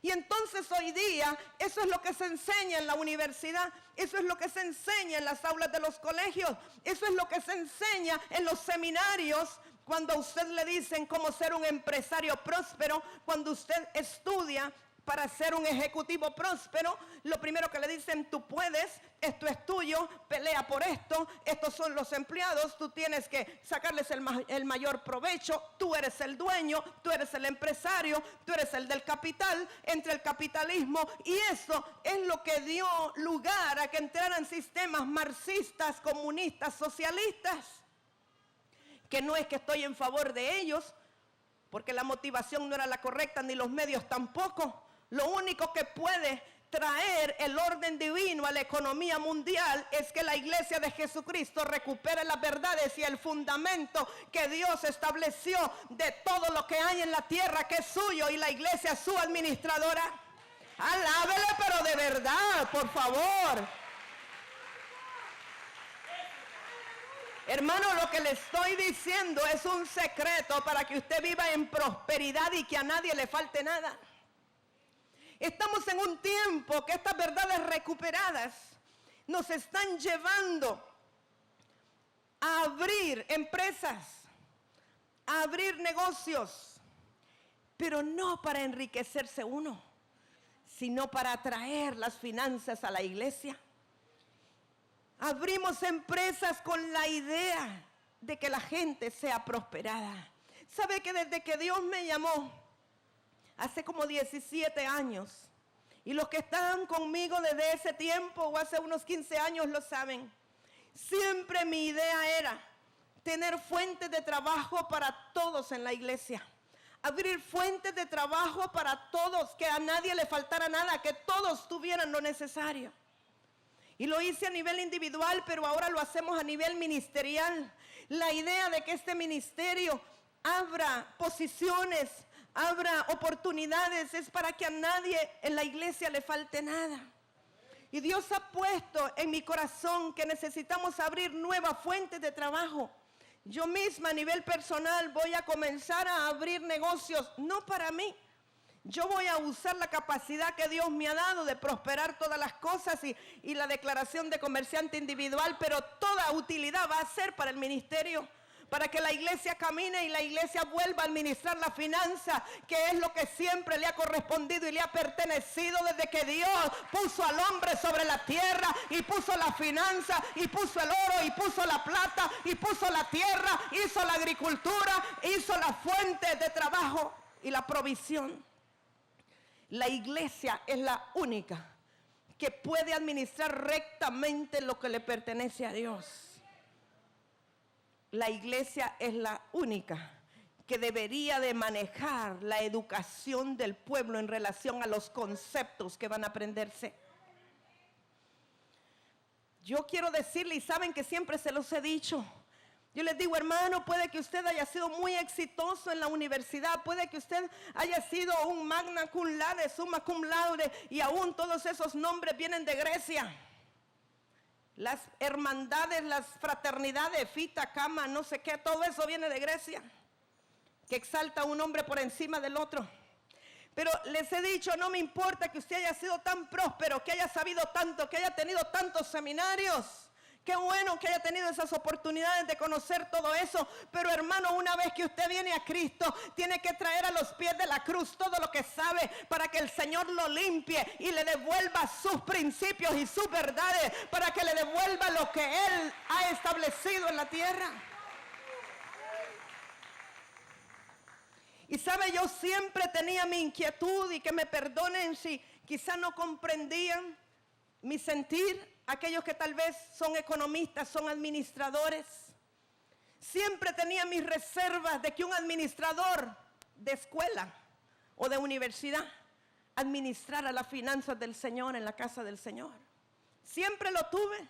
Y entonces hoy día eso es lo que se enseña en la universidad, eso es lo que se enseña en las aulas de los colegios, eso es lo que se enseña en los seminarios. Cuando a usted le dicen cómo ser un empresario próspero, cuando usted estudia para ser un ejecutivo próspero, lo primero que le dicen, tú puedes, esto es tuyo, pelea por esto, estos son los empleados, tú tienes que sacarles el mayor provecho, tú eres el dueño, tú eres el empresario, tú eres el del capital, entre el capitalismo, y eso es lo que dio lugar a que entraran sistemas marxistas, comunistas, socialistas, que no es que estoy en favor de ellos, porque la motivación no era la correcta, ni los medios tampoco. Lo único que puede traer el orden divino a la economía mundial es que la iglesia de Jesucristo recupere las verdades y el fundamento que Dios estableció de todo lo que hay en la tierra, que es suyo, y la iglesia es su administradora. Alábele, pero de verdad, por favor. Hermano, lo que le estoy diciendo es un secreto para que usted viva en prosperidad y que a nadie le falte nada. Estamos en un tiempo que estas verdades recuperadas nos están llevando a abrir empresas, a abrir negocios, pero no para enriquecerse uno, sino para atraer las finanzas a la iglesia. Abrimos empresas con la idea de que la gente sea prosperada. ¿Sabe que desde que Dios me llamó, hace como 17 años, y los que están conmigo desde ese tiempo o hace unos 15 años lo saben, siempre mi idea era tener fuentes de trabajo para todos en la iglesia? Abrir fuentes de trabajo para todos, que a nadie le faltara nada, que todos tuvieran lo necesario. Y lo hice a nivel individual, pero ahora lo hacemos a nivel ministerial. La idea de que este ministerio abra posiciones, abra oportunidades, es para que a nadie en la iglesia le falte nada. Y Dios ha puesto en mi corazón que necesitamos abrir nuevas fuentes de trabajo. Yo misma a nivel personal voy a comenzar a abrir negocios, no para mí. Yo voy a usar la capacidad que Dios me ha dado de prosperar todas las cosas y la declaración de comerciante individual, pero toda utilidad va a ser para el ministerio, para que la iglesia camine y la iglesia vuelva a administrar la finanza, que es lo que siempre le ha correspondido y le ha pertenecido desde que Dios puso al hombre sobre la tierra y puso la finanza y puso el oro y puso la plata y puso la tierra, hizo la agricultura, hizo las fuentes de trabajo y la provisión. La iglesia es la única que puede administrar rectamente lo que le pertenece a Dios. La iglesia es la única que debería de manejar la educación del pueblo en relación a los conceptos que van a aprenderse. Yo quiero decirle, y saben que siempre se los he dicho, yo les digo, hermano, puede que usted haya sido muy exitoso en la universidad, puede que usted haya sido un magna cum laude, summa cum laude, y aún todos esos nombres vienen de Grecia. Las hermandades, las fraternidades, Fita, Cama, no sé qué, todo eso viene de Grecia, que exalta a un hombre por encima del otro. Pero les he dicho, no me importa que usted haya sido tan próspero, que haya sabido tanto, que haya tenido tantos seminarios. Qué bueno que haya tenido esas oportunidades de conocer todo eso. Pero hermano, una vez que usted viene a Cristo, tiene que traer a los pies de la cruz todo lo que sabe para que el Señor lo limpie y le devuelva sus principios y sus verdades, para que le devuelva lo que Él ha establecido en la tierra. Y sabe, yo siempre tenía mi inquietud, y que me perdonen si quizá no comprendían mi sentir, aquellos que tal vez son economistas, son administradores. Siempre tenía mis reservas de que un administrador de escuela o de universidad administrara las finanzas del Señor en la casa del Señor. Siempre lo tuve.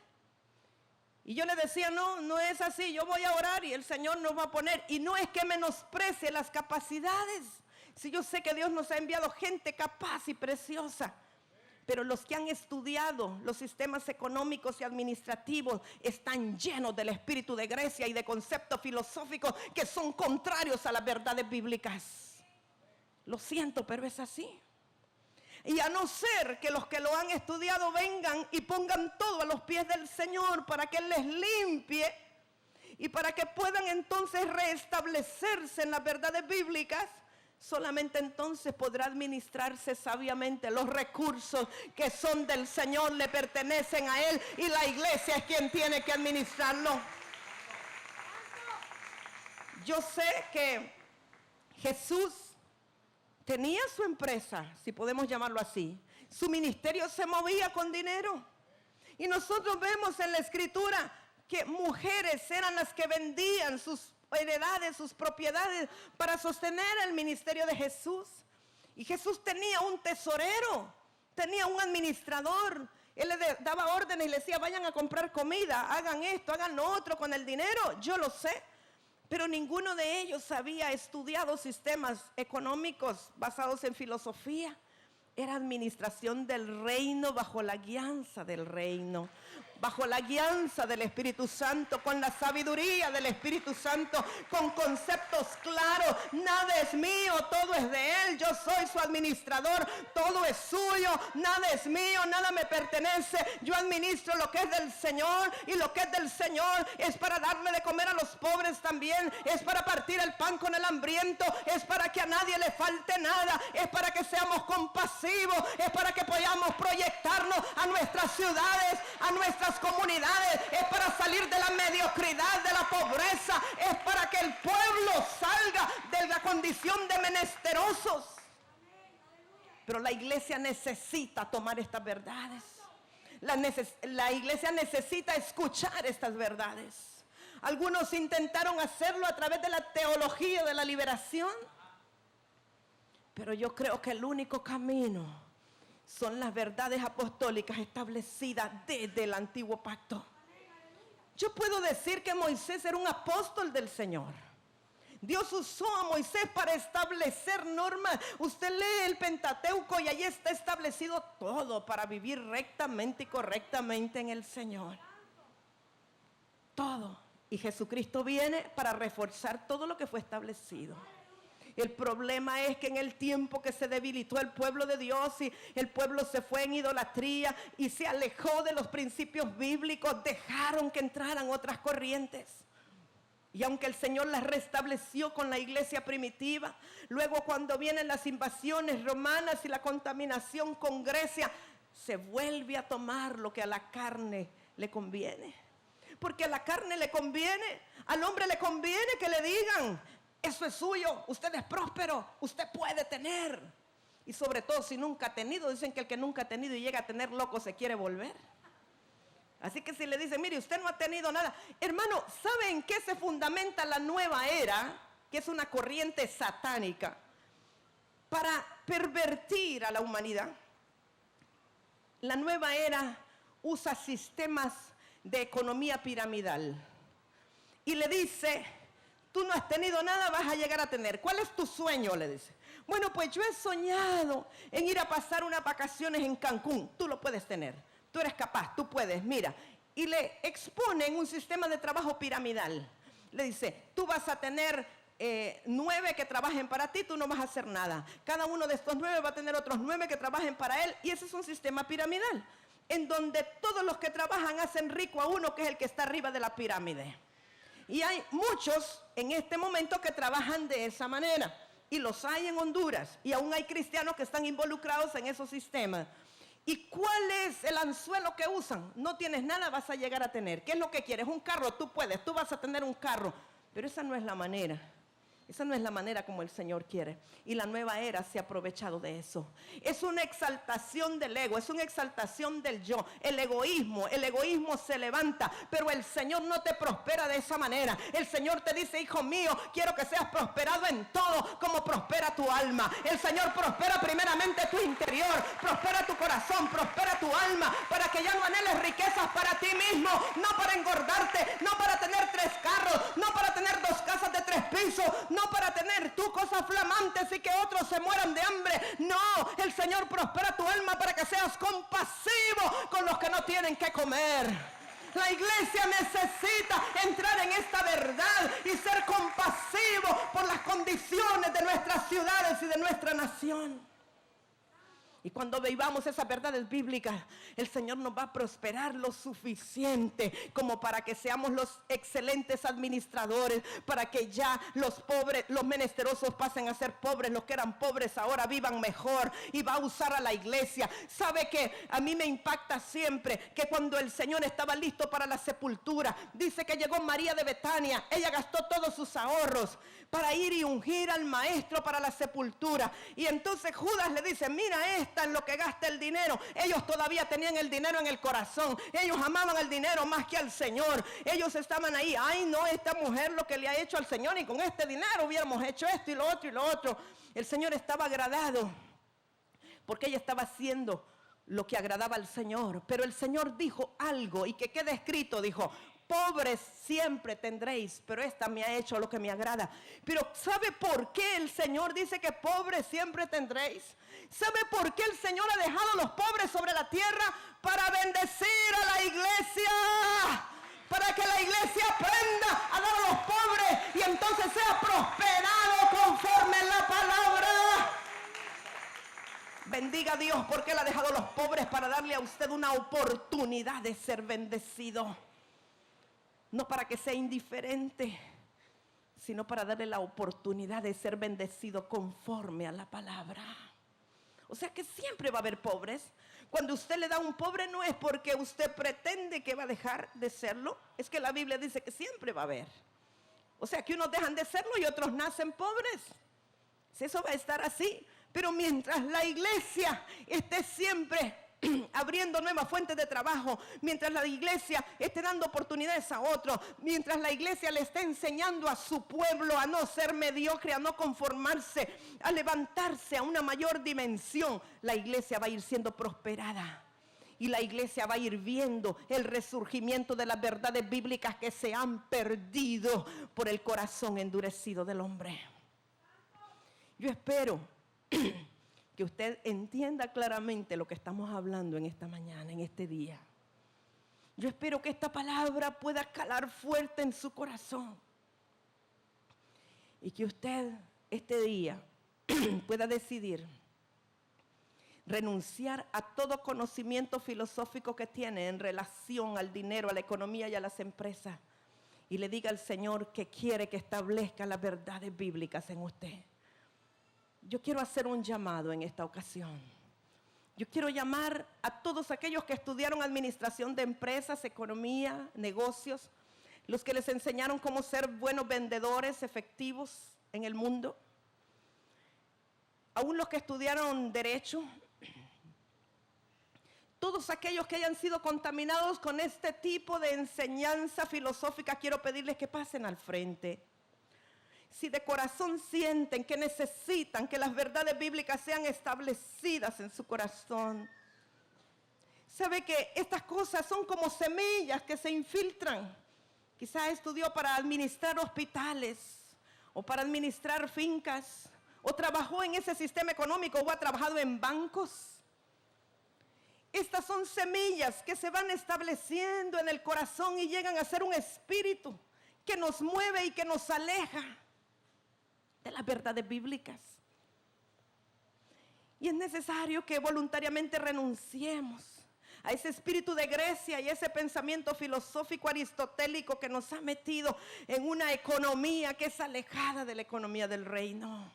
Y yo le decía, no es así, yo voy a orar y el Señor nos va a poner. Y no es que menosprecie las capacidades. Si yo sé que Dios nos ha enviado gente capaz y preciosa. Pero los que han estudiado los sistemas económicos y administrativos están llenos del espíritu de Grecia y de conceptos filosóficos que son contrarios a las verdades bíblicas. Lo siento, pero es así. Y a no ser que los que lo han estudiado vengan y pongan todo a los pies del Señor para que Él les limpie y para que puedan entonces restablecerse en las verdades bíblicas, solamente entonces podrá administrarse sabiamente. Los recursos que son del Señor le pertenecen a Él y la iglesia es quien tiene que administrarlo. Yo sé que Jesús tenía su empresa, si podemos llamarlo así. Su ministerio se movía con dinero. Y nosotros vemos en la Escritura que mujeres eran las que vendían sus heredades, sus propiedades para sostener el ministerio de Jesús. Y Jesús tenía un tesorero, tenía un administrador. Él le daba órdenes y le decía, vayan a comprar comida, hagan esto, hagan lo otro con el dinero. Yo lo sé. Pero ninguno de ellos había estudiado sistemas económicos basados en filosofía. Era administración del reino bajo la guianza del reino. bajo la guianza del Espíritu Santo, con la sabiduría del Espíritu Santo, con conceptos claros. Nada es mío, todo es de Él. Yo soy su administrador, todo es suyo. Nada es mío, nada me pertenece. Yo administro lo que es del Señor, y lo que es del Señor es para darle de comer a los pobres también. Es para partir el pan con el hambriento. Es para que a nadie le falte nada. Es para que seamos compasivos. Es para que podamos proyectarnos a nuestras ciudades, a nuestras comunidades. Es para salir de la mediocridad, de la pobreza. Es para que el pueblo salga de la condición de menesterosos. Pero la iglesia necesita tomar estas verdades. La iglesia necesita escuchar estas verdades. Algunos intentaron hacerlo a través de la teología de la liberación, pero yo creo que el único camino son las verdades apostólicas establecidas desde el antiguo pacto. Yo puedo decir que Moisés era un apóstol del Señor. Dios usó a Moisés para establecer normas. Usted lee el Pentateuco y ahí está establecido todo para vivir rectamente y correctamente en el Señor. Todo. Y Jesucristo viene para reforzar todo lo que fue establecido. El problema es que en el tiempo que se debilitó el pueblo de Dios y el pueblo se fue en idolatría y se alejó de los principios bíblicos, dejaron que entraran otras corrientes. Y aunque el Señor las restableció con la iglesia primitiva, luego cuando vienen las invasiones romanas y la contaminación con Grecia, se vuelve a tomar lo que a la carne le conviene. Porque a la carne le conviene, al hombre le conviene que le digan: eso es suyo, usted es próspero, usted puede tener. Y sobre todo si nunca ha tenido, dicen que el que nunca ha tenido y llega a tener loco se quiere volver. Así que si le dicen: mire, usted no ha tenido nada. Hermano, ¿sabe en qué se fundamenta la nueva era? Que es una corriente satánica para pervertir a la humanidad. La nueva era usa sistemas de economía piramidal y le dice: tú no has tenido nada, vas a llegar a tener. ¿Cuál es tu sueño?, le dice. Bueno, pues yo he soñado en ir a pasar unas vacaciones en Cancún. Tú lo puedes tener, tú eres capaz, tú puedes, mira. Y le exponen un sistema de trabajo piramidal. Le dice: tú vas a tener 9 que trabajen para ti, tú no vas a hacer nada. Cada uno de estos 9 va a tener otros 9 que trabajen para él. Y ese es un sistema piramidal, en donde todos los que trabajan hacen rico a uno, que es el que está arriba de la pirámide. Y hay muchos en este momento que trabajan de esa manera. Y los hay en Honduras. Y aún hay cristianos que están involucrados en esos sistemas. ¿Y cuál es el anzuelo que usan? No tienes nada, vas a llegar a tener. ¿Qué es lo que quieres? Un carro, tú puedes, tú vas a tener un carro. Pero esa no es la manera. Esa no es la manera como el Señor quiere. Y la nueva era se ha aprovechado de eso. Es una exaltación del ego, es una exaltación del yo. El egoísmo se levanta, pero el Señor no te prospera de esa manera. El Señor te dice: hijo mío, quiero que seas prosperado en todo, como prospera tu alma. El Señor prospera primeramente tu interior, prospera tu corazón, prospera tu alma, para que ya no anheles riquezas para ti mismo, no para engordarte, no para tener 3 carros, no para tener 2 casas de 3 pisos, no para tener tú cosas flamantes y que otros se mueran de hambre. No, el Señor prospera tu alma para que seas compasivo con los que no tienen que comer. La iglesia necesita entrar en esta verdad y ser compasivo por las condiciones de nuestras ciudades y de nuestra nación. Y cuando vivamos esas verdades bíblicas, el Señor nos va a prosperar lo suficiente como para que seamos los excelentes administradores, para que ya los pobres, los menesterosos pasen a ser pobres, los que eran pobres ahora vivan mejor, y va a usar a la iglesia. ¿Sabe qué? A mí me impacta siempre que cuando el Señor estaba listo para la sepultura, dice que llegó María de Betania, ella gastó todos sus ahorros para ir y ungir al maestro para la sepultura. Y entonces Judas le dice: mira, esta es lo que gasta el dinero. Ellos todavía tenían el dinero en el corazón. Ellos amaban el dinero más que al Señor. Ellos estaban ahí: ay no, esta mujer lo que le ha hecho al Señor, y con este dinero hubiéramos hecho esto y lo otro y lo otro. El Señor estaba agradado porque ella estaba haciendo lo que agradaba al Señor. Pero el Señor dijo algo, y que quede escrito, dijo: pobres siempre tendréis, pero esta me ha hecho lo que me agrada. Pero ¿sabe por qué el Señor dice que pobres siempre tendréis? ¿Sabe por qué el Señor ha dejado a los pobres sobre la tierra? Para bendecir a la iglesia, para que la iglesia aprenda a dar a los pobres y entonces sea prosperado conforme a la palabra. Bendiga a Dios porque Él ha dejado a los pobres para darle a usted una oportunidad de ser bendecido. No para que sea indiferente, sino para darle la oportunidad de ser bendecido conforme a la palabra. O sea que siempre va a haber pobres. Cuando usted le da a un pobre no es porque usted pretende que va a dejar de serlo. Es que la Biblia dice que siempre va a haber. O sea que unos dejan de serlo y otros nacen pobres. Eso va a estar así. Pero mientras la iglesia esté siempre abriendo nuevas fuentes de trabajo, mientras la iglesia esté dando oportunidades a otros, mientras la iglesia le esté enseñando a su pueblo a no ser mediocre, a no conformarse, a levantarse a una mayor dimensión, la iglesia va a ir siendo prosperada. Y la iglesia va a ir viendo el resurgimiento de las verdades bíblicas que se han perdido por el corazón endurecido del hombre. Yo espero que usted entienda claramente lo que estamos hablando en esta mañana, en este día. Yo espero que esta palabra pueda calar fuerte en su corazón. Y que usted este día pueda decidir renunciar a todo conocimiento filosófico que tiene en relación al dinero, a la economía y a las empresas. Y le diga al Señor que quiere que establezca las verdades bíblicas en usted. Yo quiero hacer un llamado en esta ocasión. Yo quiero llamar a todos aquellos que estudiaron administración de empresas, economía, negocios, los que les enseñaron cómo ser buenos vendedores efectivos en el mundo, aún los que estudiaron derecho, todos aquellos que hayan sido contaminados con este tipo de enseñanza filosófica, quiero pedirles que pasen al frente. Si de corazón sienten que necesitan que las verdades bíblicas sean establecidas en su corazón. Sabe que estas cosas son como semillas que se infiltran. Quizás estudió para administrar hospitales o para administrar fincas o trabajó en ese sistema económico o ha trabajado en bancos. Estas son semillas que se van estableciendo en el corazón y llegan a ser un espíritu que nos mueve y que nos aleja de las verdades bíblicas. Y es necesario que voluntariamente renunciemos a ese espíritu de Grecia y ese pensamiento filosófico aristotélico que nos ha metido en una economía que es alejada de la economía del reino.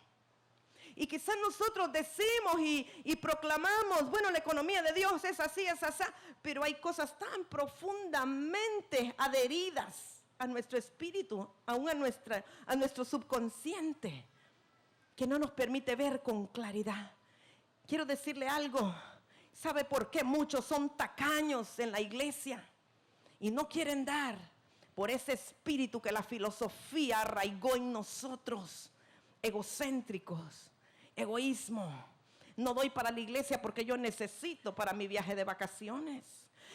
Y quizás nosotros decimos y proclamamos, bueno, la economía de Dios es así, pero hay cosas tan profundamente adheridas a nuestro espíritu, aún a nuestro subconsciente, que no nos permite ver con claridad. Quiero decirle algo. ¿Sabe por qué muchos son tacaños en la iglesia y no quieren dar? Por ese espíritu que la filosofía arraigó en nosotros, egocéntricos, egoísmo. No doy para la iglesia porque yo necesito para mi viaje de vacaciones.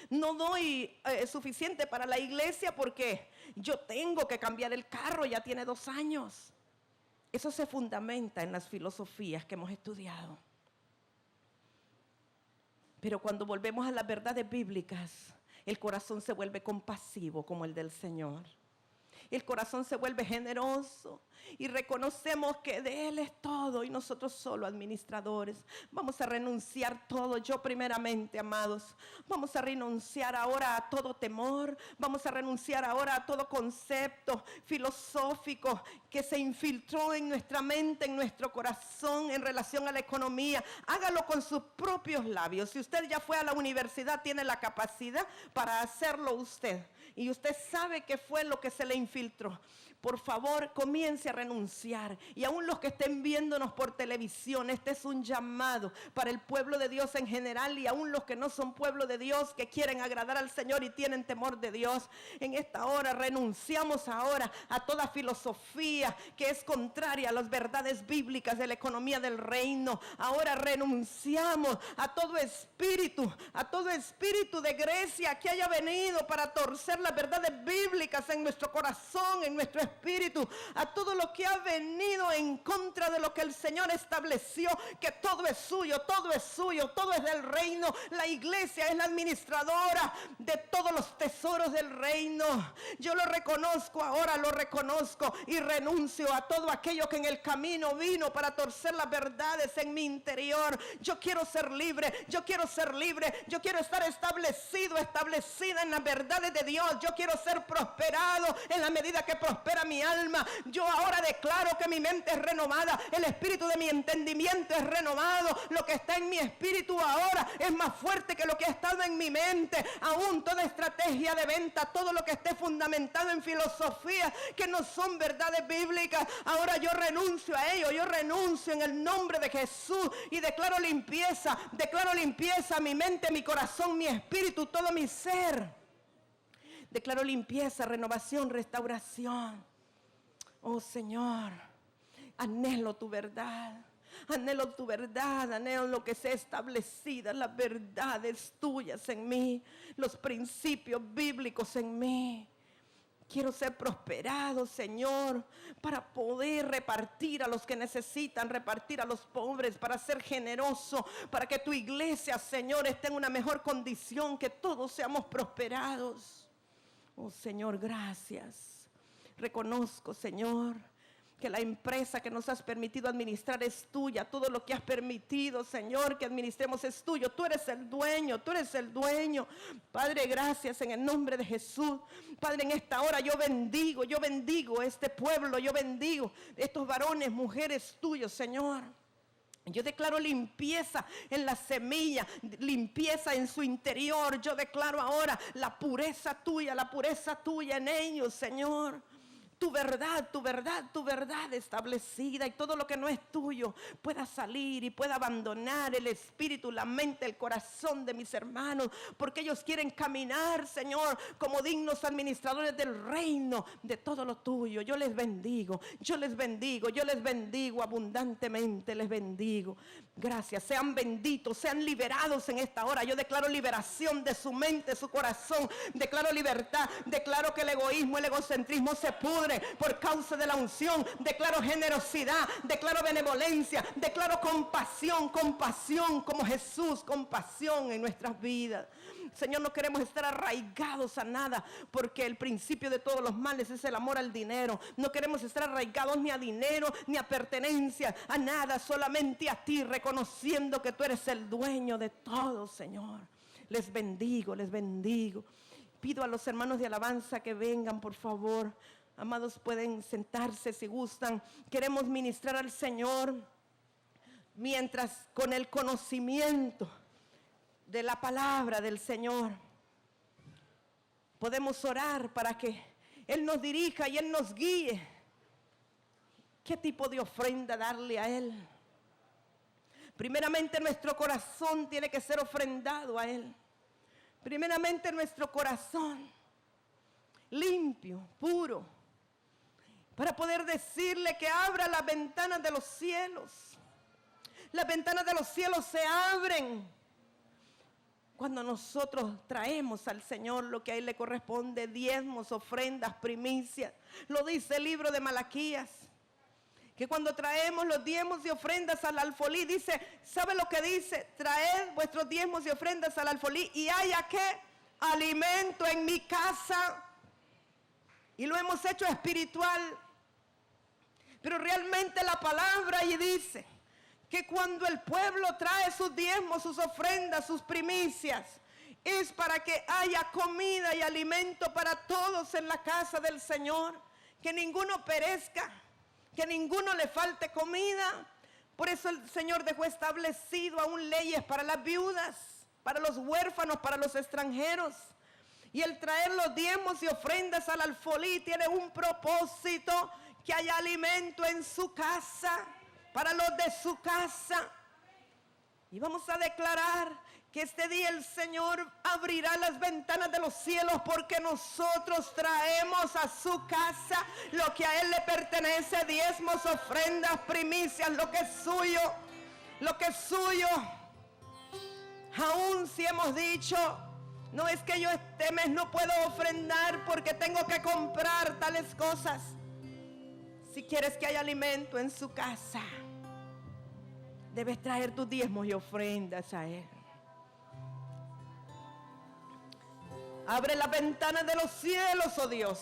No doy suficiente para la iglesia porque yo tengo que cambiar el carro, ya tiene 2 años. Eso se fundamenta en las filosofías que hemos estudiado. Pero cuando volvemos a las verdades bíblicas, el corazón se vuelve compasivo como el del Señor. El corazón se vuelve generoso y reconocemos que de Él es todo y nosotros solo administradores. Vamos a renunciar todo, yo primeramente, amados. Vamos a renunciar ahora a todo temor. Vamos a renunciar ahora a todo concepto filosófico que se infiltró en nuestra mente, en nuestro corazón en relación a la economía. Hágalo con sus propios labios. Si usted ya fue a la universidad, tiene la capacidad para hacerlo usted. Y usted sabe qué fue lo que se le infiltró. Por favor, comience a renunciar. Y aún los que estén viéndonos por televisión, este es un llamado para el pueblo de Dios en general, y aún los que no son pueblo de Dios, que quieren agradar al Señor y tienen temor de Dios. En esta hora renunciamos ahora a toda filosofía que es contraria a las verdades bíblicas de la economía del reino. Ahora renunciamos a todo espíritu de Grecia que haya venido para torcer las verdades bíblicas en nuestro corazón, en nuestro espíritu, a todo lo que ha venido en contra de lo que el Señor estableció, que todo es suyo, todo es suyo, todo es del reino. La iglesia es la administradora de todos los tesoros del reino. Yo lo reconozco ahora, lo reconozco y renuncio a todo aquello que en el camino vino para torcer las verdades en mi interior. Yo quiero ser libre, yo quiero ser libre, yo quiero estar establecida en las verdades de Dios. Yo quiero ser prosperado en la medida que prospera mi alma. Yo ahora declaro que mi mente es renovada, el espíritu de mi entendimiento es renovado. Lo que está en mi espíritu ahora es más fuerte que lo que ha estado en mi mente. Aún toda estrategia de venta, todo lo que esté fundamentado en filosofía que no son verdades bíblicas, ahora yo renuncio a ello. Yo renuncio en el nombre de Jesús y declaro limpieza mi mente, mi corazón, mi espíritu, todo mi ser. Declaro limpieza, renovación, restauración. Oh Señor, anhelo tu verdad. Anhelo tu verdad, anhelo lo que sea establecida, las verdades tuyas en mí, los principios bíblicos en mí. Quiero ser prosperado, Señor, para poder repartir a los que necesitan, repartir a los pobres, para ser generoso, para que tu iglesia, Señor, esté en una mejor condición, que todos seamos prosperados. Oh Señor, gracias. Reconozco, Señor, que la empresa que nos has permitido administrar es tuya. Todo lo que has permitido, Señor, que administremos es tuyo. Tú eres el dueño, tú eres el dueño. Padre, gracias en el nombre de Jesús. Padre, en esta hora yo bendigo este pueblo, yo bendigo estos varones, mujeres tuyos, Señor. Yo declaro limpieza en la semilla, limpieza en su interior. Yo declaro ahora la pureza tuya en ellos, Señor. Tu verdad establecida, y todo lo que no es tuyo pueda salir y pueda abandonar el espíritu, la mente, el corazón de mis hermanos, porque ellos quieren caminar, Señor, como dignos administradores del reino, de todo lo tuyo. Yo les bendigo abundantemente, les bendigo. Gracias, sean benditos, sean liberados en esta hora. Yo declaro liberación de su mente, su corazón. Declaro libertad, declaro que el egoísmo, el egocentrismo se pudre por causa de la unción. Declaro generosidad, declaro benevolencia, declaro compasión como Jesús, compasión en nuestras vidas. Señor, no queremos estar arraigados a nada, porque el principio de todos los males es el amor al dinero. No queremos estar arraigados ni a dinero, ni a pertenencia, a nada, solamente a ti, reconociendo que tú eres el dueño de todo, Señor. Les bendigo. Pido a los hermanos de alabanza que vengan, por favor. Amados, pueden sentarse si gustan. Queremos ministrar al Señor mientras, con el conocimiento de la palabra del Señor, podemos orar para que Él nos dirija y Él nos guíe. ¿Qué tipo de ofrenda darle a Él? Primeramente, nuestro corazón tiene que ser ofrendado a Él. Primeramente, nuestro corazón limpio, puro, para poder decirle que abra las ventanas de los cielos. Las ventanas de los cielos se abren cuando nosotros traemos al Señor lo que a Él le corresponde: diezmos, ofrendas, primicias. Lo dice el libro de Malaquías, que cuando traemos los diezmos y ofrendas al alfolí, dice, ¿sabe lo que dice? Traed vuestros diezmos y ofrendas al alfolí y haya ¿qué? Alimento en mi casa. Y lo hemos hecho espiritual. Pero realmente la palabra allí dice que cuando el pueblo trae sus diezmos, sus ofrendas, sus primicias, es para que haya comida y alimento para todos en la casa del Señor, que ninguno perezca, que ninguno le falte comida. Por eso el Señor dejó establecido aún leyes para las viudas, para los huérfanos, para los extranjeros. Y el traer los diezmos y ofrendas al alfolí tiene un propósito, que haya alimento en su casa, para los de su casa. Y vamos a declarar que este día el Señor abrirá las ventanas de los cielos, porque nosotros traemos a su casa lo que a Él le pertenece: diezmos, ofrendas, primicias, lo que es suyo, lo que es suyo. Aún si hemos dicho, no es que yo este mes no puedo ofrendar porque tengo que comprar tales cosas. Si quieres que haya alimento en su casa, debes traer tus diezmos y ofrendas a Él. Abre la ventana de los cielos, oh Dios.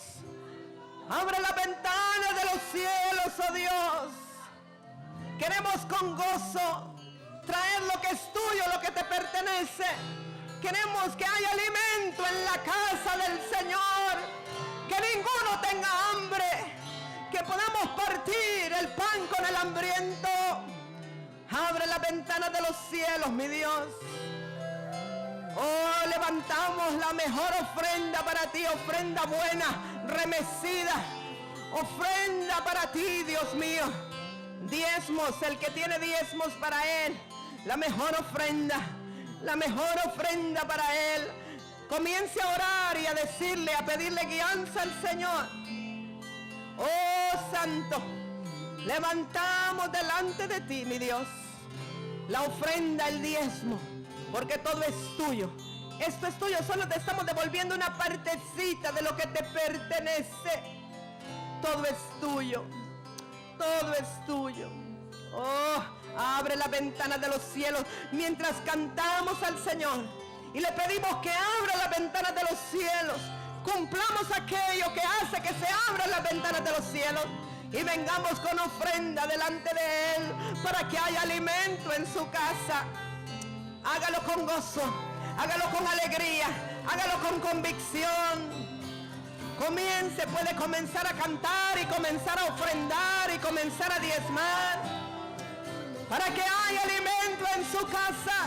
Abre la ventana de los cielos, oh Dios. Queremos con gozo traer lo que es tuyo, lo que te pertenece. Queremos que haya alimento en la casa del Señor. Que ninguno tenga hambre. Que podamos partir el pan con el hambriento. Abre la ventana de los cielos, mi Dios. Oh, levantamos la mejor ofrenda para ti, ofrenda buena, remecida, ofrenda para ti, Dios mío. Diezmos, el que tiene diezmos para Él, la mejor ofrenda para Él. Comience a orar y a decirle, a pedirle guianza al Señor. Oh, Santo, levantamos delante de ti, mi Dios, la ofrenda, el diezmo, porque todo es tuyo. Esto es tuyo, solo te estamos devolviendo una partecita de lo que te pertenece. Todo es tuyo, todo es tuyo. Oh, abre la ventana de los cielos mientras cantamos al Señor y le pedimos que abra la ventana de los cielos. Cumplamos aquello que hace que se abran las ventanas de los cielos y vengamos con ofrenda delante de Él para que haya alimento en su casa. Hágalo con gozo, hágalo con alegría, hágalo con convicción. Puede comenzar a cantar y comenzar a ofrendar y comenzar a diezmar para que haya alimento en su casa.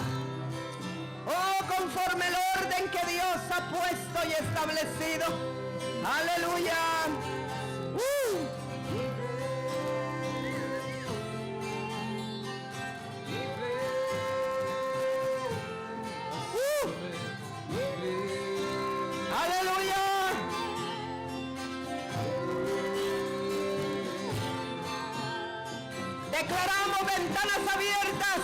Oh, conforme el orden que Dios ha puesto y establecido. Aleluya. Aleluya. Declaramos ventanas abiertas.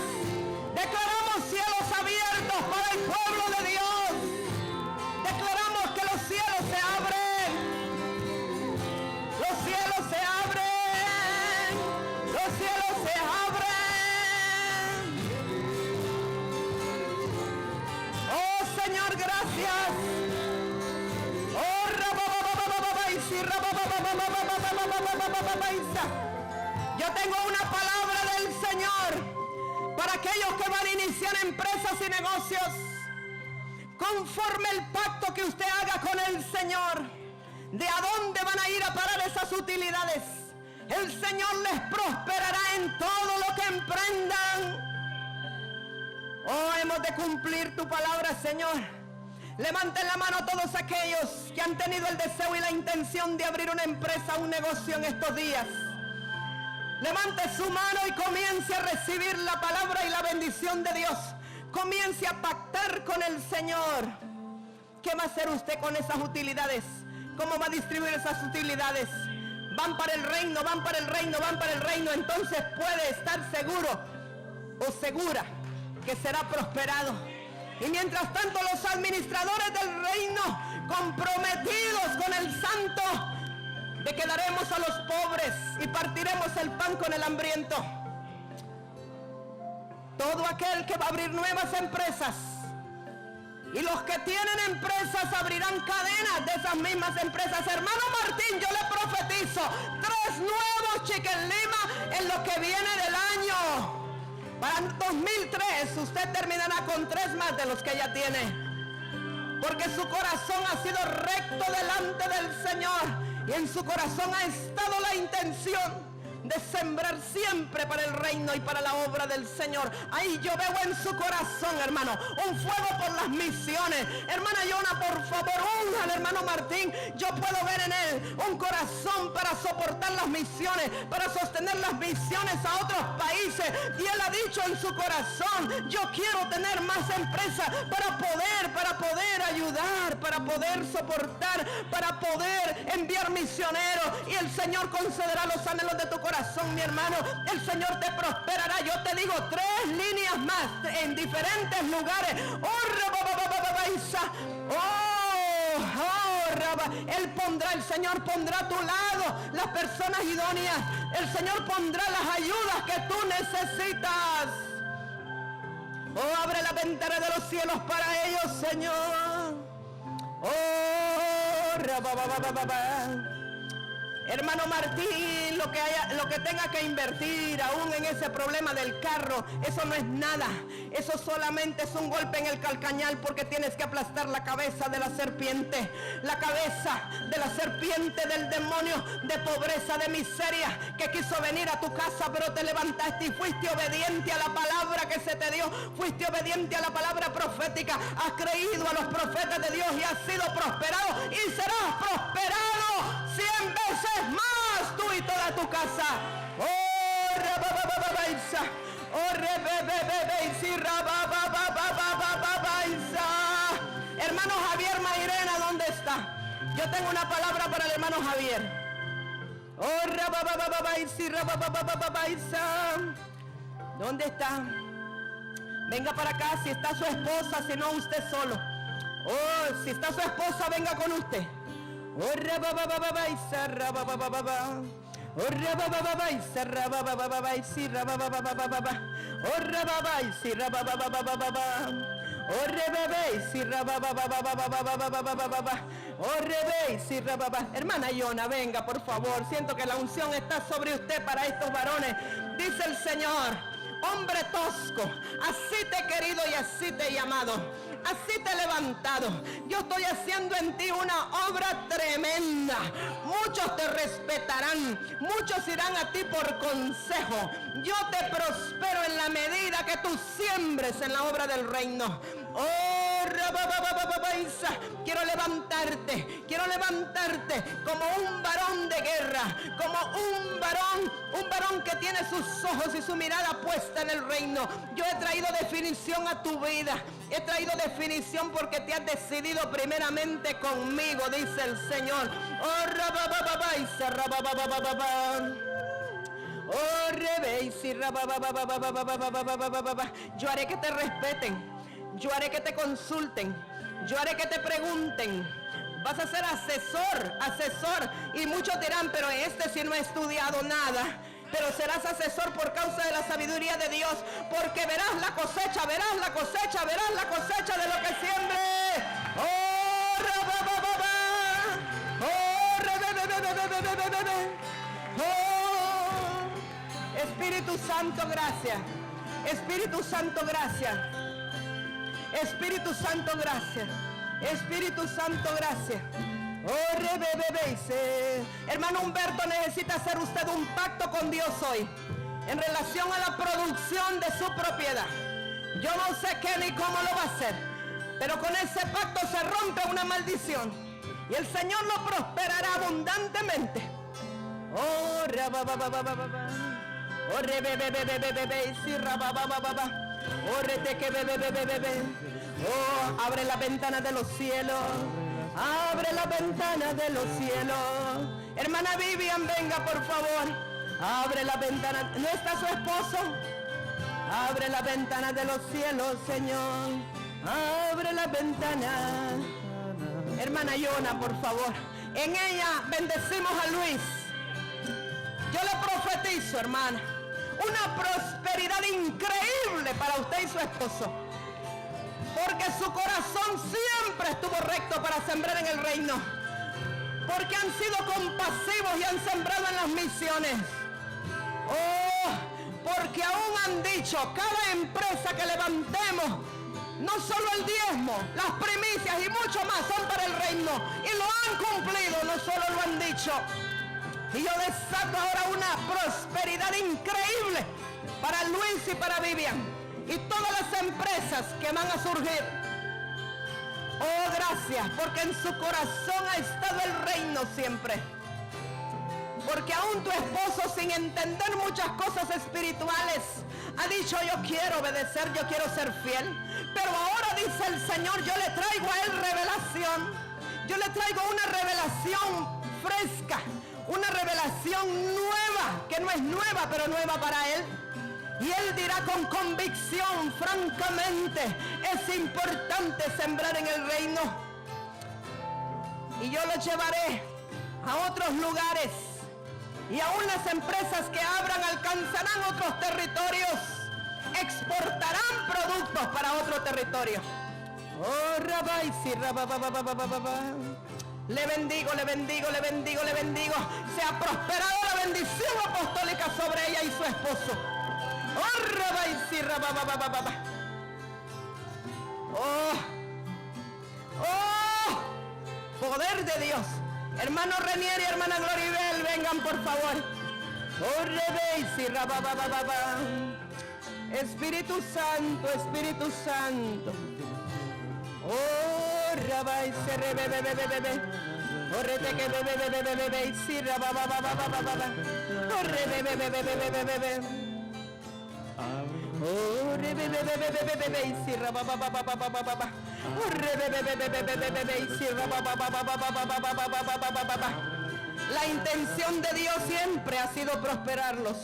Declaramos cielos abiertos para el pueblo de Dios. Declaramos que los cielos se abren. Los cielos se abren. Los cielos se abren. Oh, Señor, gracias. Oh, yo tengo una palabra del Señor para aquellos que van a iniciar empresas y negocios. Conforme el pacto que usted haga con el Señor, de a dónde van a ir a parar esas utilidades, el Señor les prosperará en todo lo que emprendan. Oh, hemos de cumplir tu palabra, Señor. Levanten la mano todos aquellos que han tenido el deseo y la intención de abrir una empresa, un negocio en estos días. Levante su mano y comience a recibir la palabra y la bendición de Dios. Comience a pactar con el Señor. ¿Qué va a hacer usted con esas utilidades? ¿Cómo va a distribuir esas utilidades? Van para el reino, van para el reino, van para el reino. Entonces puede estar seguro o segura que será prosperado. Y mientras tanto los administradores del reino, comprometidos con el santo, de que daremos a los pobres y partiremos el pan con el hambriento. Todo aquel que va a abrir nuevas empresas, y los que tienen empresas abrirán cadenas de esas mismas empresas. Hermano Martín, yo le profetizo 3 nuevos Chicken Lima en lo que viene del año. Para 2003 usted terminará con 3 más de los que ya tiene, porque su corazón ha sido recto delante del Señor y en su corazón ha estado la intención de sembrar siempre para el reino y para la obra del Señor. Ahí yo veo en su corazón, hermano, un fuego por las misiones. Hermana Yona, por favor, unja al hermano Martín. Yo puedo ver en él un corazón para soportar las misiones, para sostener las misiones a otros países. Y él ha dicho en su corazón: yo quiero tener más empresas para poder ayudar, para poder soportar, para poder enviar misioneros. Y el Señor concederá los anhelos de tu corazón, mi hermano. El Señor te prosperará. Yo te digo 3 líneas más en diferentes lugares. Él pondrá, el Señor pondrá a tu lado las personas idóneas. El Señor pondrá las ayudas que tú necesitas. Oh, abre la ventana de los cielos para ellos, Señor. Oh, hermano Martín, lo que tenga que invertir aún en ese problema del carro, eso no es nada. Eso solamente es un golpe en el calcañal, porque tienes que aplastar la cabeza de la serpiente. La cabeza de la serpiente del demonio de pobreza, de miseria, que quiso venir a tu casa, pero te levantaste y fuiste obediente a la palabra que se te dio. Fuiste obediente a la palabra profética. Has creído a los profetas de Dios y has sido prosperado. Y serás prosperado 100 veces más, tú y toda tu casa. Hermano Javier Mairena, ¿dónde está? Yo tengo una palabra para el hermano Javier. ¿Dónde está? Venga para acá, si está su esposa, si no usted solo. Oh, si está su esposa, venga con usted. Hermana Yona, venga por favor. Siento que la unción está sobre usted para estos varones. Dice el Señor: hombre tosco, así te he querido y así te he llamado, así te he levantado. Yo estoy haciendo en ti una obra tremenda. Muchos te respetarán, muchos irán a ti por consejo. Yo te prospero en la medida que tú siembres en la obra del reino. Oh, quiero levantarte como un varón de guerra, como un varón que tiene sus ojos y su mirada puesta en el reino. Yo he traído definición a tu vida. He traído definición porque te has decidido primeramente conmigo, dice el Señor. Yo haré que te respeten. Yo haré que te consulten. Yo haré que te pregunten. Vas a ser asesor. Y muchos dirán: pero este sí no ha estudiado nada. Pero serás asesor por causa de la sabiduría de Dios. Porque verás la cosecha de lo que siembre. Espíritu Santo, gracias. Espíritu Santo, gracias. Espíritu Santo, gracias. Espíritu Santo, gracias. Hermano Humberto, necesita hacer usted un pacto con Dios hoy en relación a la producción de su propiedad. Yo no sé qué ni cómo lo va a hacer, pero con ese pacto se rompe una maldición y el Señor lo prosperará abundantemente. Oh, abre la ventana de los cielos. Abre la ventana de los cielos. Hermana Vivian, venga por favor. Abre la ventana. ¿No está su esposo? Abre la ventana de los cielos, Señor. Abre la ventana. Hermana Yona, por favor. En ella bendecimos a Luis. Yo le profetizo, hermana, una prosperidad increíble para usted y su esposo. Porque su corazón siempre estuvo recto para sembrar en el reino. Porque han sido compasivos y han sembrado en las misiones. Oh, porque aún han dicho: cada empresa que levantemos, no solo el diezmo, las primicias y mucho más son para el reino. Y lo han cumplido, no solo lo han dicho. Y yo desato ahora una prosperidad increíble para Luis y para Vivian y todas las empresas que van a surgir. Oh, gracias, porque en su corazón ha estado el reino siempre. Porque aún tu esposo, sin entender muchas cosas espirituales, ha dicho: yo quiero obedecer, yo quiero ser fiel. Pero ahora dice el Señor: yo le traigo a él revelación. Yo le traigo una revelación fresca, una revelación nueva, que no es nueva, pero nueva para él. Y él dirá con convicción: francamente, es importante sembrar en el reino. Y yo lo llevaré a otros lugares. Y aún las empresas que abran alcanzarán otros territorios. Exportarán productos para otro territorio. Oh, Rabbi, sí, le bendigo, le bendigo, le bendigo, le bendigo. Sea prosperado la bendición apostólica sobre ella y su esposo. Oh, Rabbi, sí, oh, poder de Dios. Hermano Renier y hermana Gloribel, vengan por favor. Oh, Rabbi, sí, Espíritu Santo, Espíritu Santo. Oh, Rabbi, se bebe. Oh, rete que bebe, sí, oh, bebe. Oh, bebe, sí, la intención de Dios siempre ha sido prosperarlos.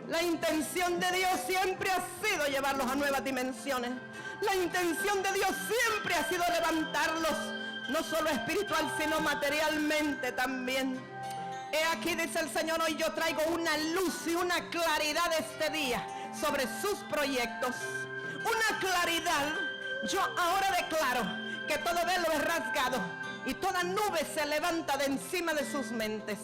La intención de Dios siempre ha sido llevarlos a nuevas dimensiones. La intención de Dios siempre ha sido levantarlos, no solo espiritual, sino materialmente también. He aquí, dice el Señor, hoy yo traigo una luz y una claridad este día sobre sus proyectos. Una claridad. Yo ahora declaro que todo velo es rasgado y toda nube se levanta de encima de sus mentes.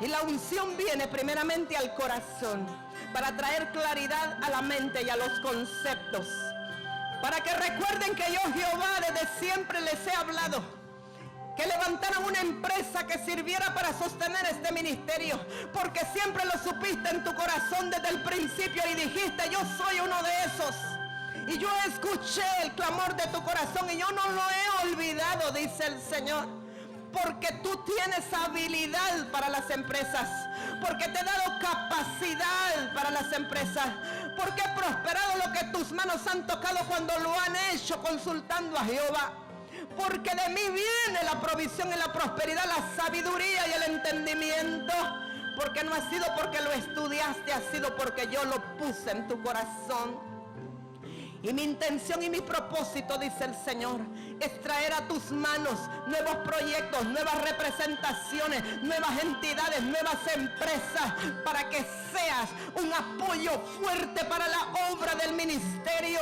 Y la unción viene primeramente al corazón para traer claridad a la mente y a los conceptos. Para que recuerden que yo, Jehová, desde siempre les he hablado. Que levantaran una empresa que sirviera para sostener este ministerio. Porque siempre lo supiste en tu corazón desde el principio y dijiste: yo soy uno de esos. Y yo escuché el clamor de tu corazón y yo no lo he olvidado, dice el Señor. Porque tú tienes habilidad para las empresas. Porque te he dado capacidad para las empresas. Porque he prosperado lo que tus manos han tocado cuando lo han hecho consultando a Jehová. Porque de mí viene la provisión y la prosperidad, la sabiduría y el entendimiento. Porque no ha sido porque lo estudiaste, ha sido porque yo lo puse en tu corazón. Y mi intención y mi propósito, dice el Señor, es traer a tus manos nuevos proyectos, nuevas representaciones, nuevas entidades, nuevas empresas, para que seas un apoyo fuerte para la obra del ministerio.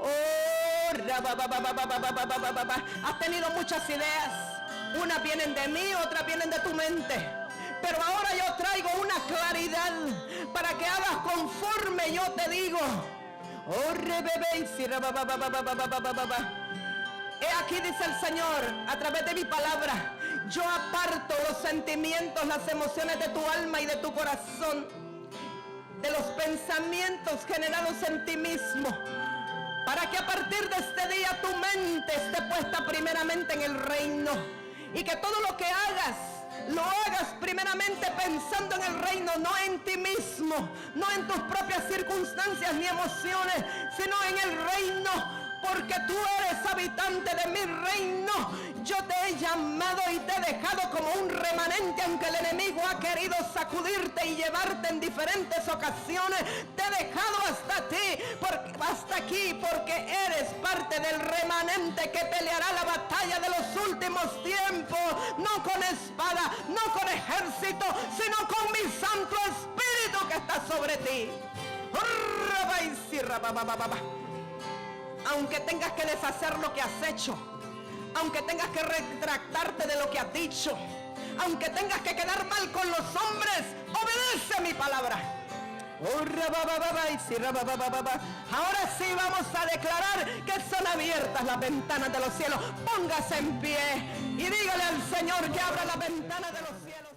Oh, has tenido muchas ideas. Unas vienen de mí, otras vienen de tu mente. Pero ahora yo traigo una claridad para que hagas conforme yo te digo. Oh, he aquí, dice el Señor, a través de mi palabra, yo aparto los sentimientos, las emociones de tu alma y de tu corazón, de los pensamientos generados en ti mismo, para que a partir de este día tu mente esté puesta primeramente en el reino, y que todo lo que hagas, lo hagas primeramente pensando en el reino, no en ti mismo, no en tus propias circunstancias ni emociones, sino en el reino, porque tú eres habitante de mi reino. Yo te he llamado y te he dejado como un remanente, aunque el enemigo ha querido sacudirte y llevarte en diferentes ocasiones. Te he dejado hasta aquí, porque eres parte del remanente que peleará la batalla de los últimos tiempos, no con espada, no con ejército, sino con mi Santo Espíritu que está sobre ti. Aunque tengas que deshacer lo que has hecho, aunque tengas que retractarte de lo que has dicho, aunque tengas que quedar mal con los hombres, obedece mi palabra. Ahora sí vamos a declarar que son abiertas las ventanas de los cielos. Póngase en pie y dígale al Señor que abra las ventanas de los cielos.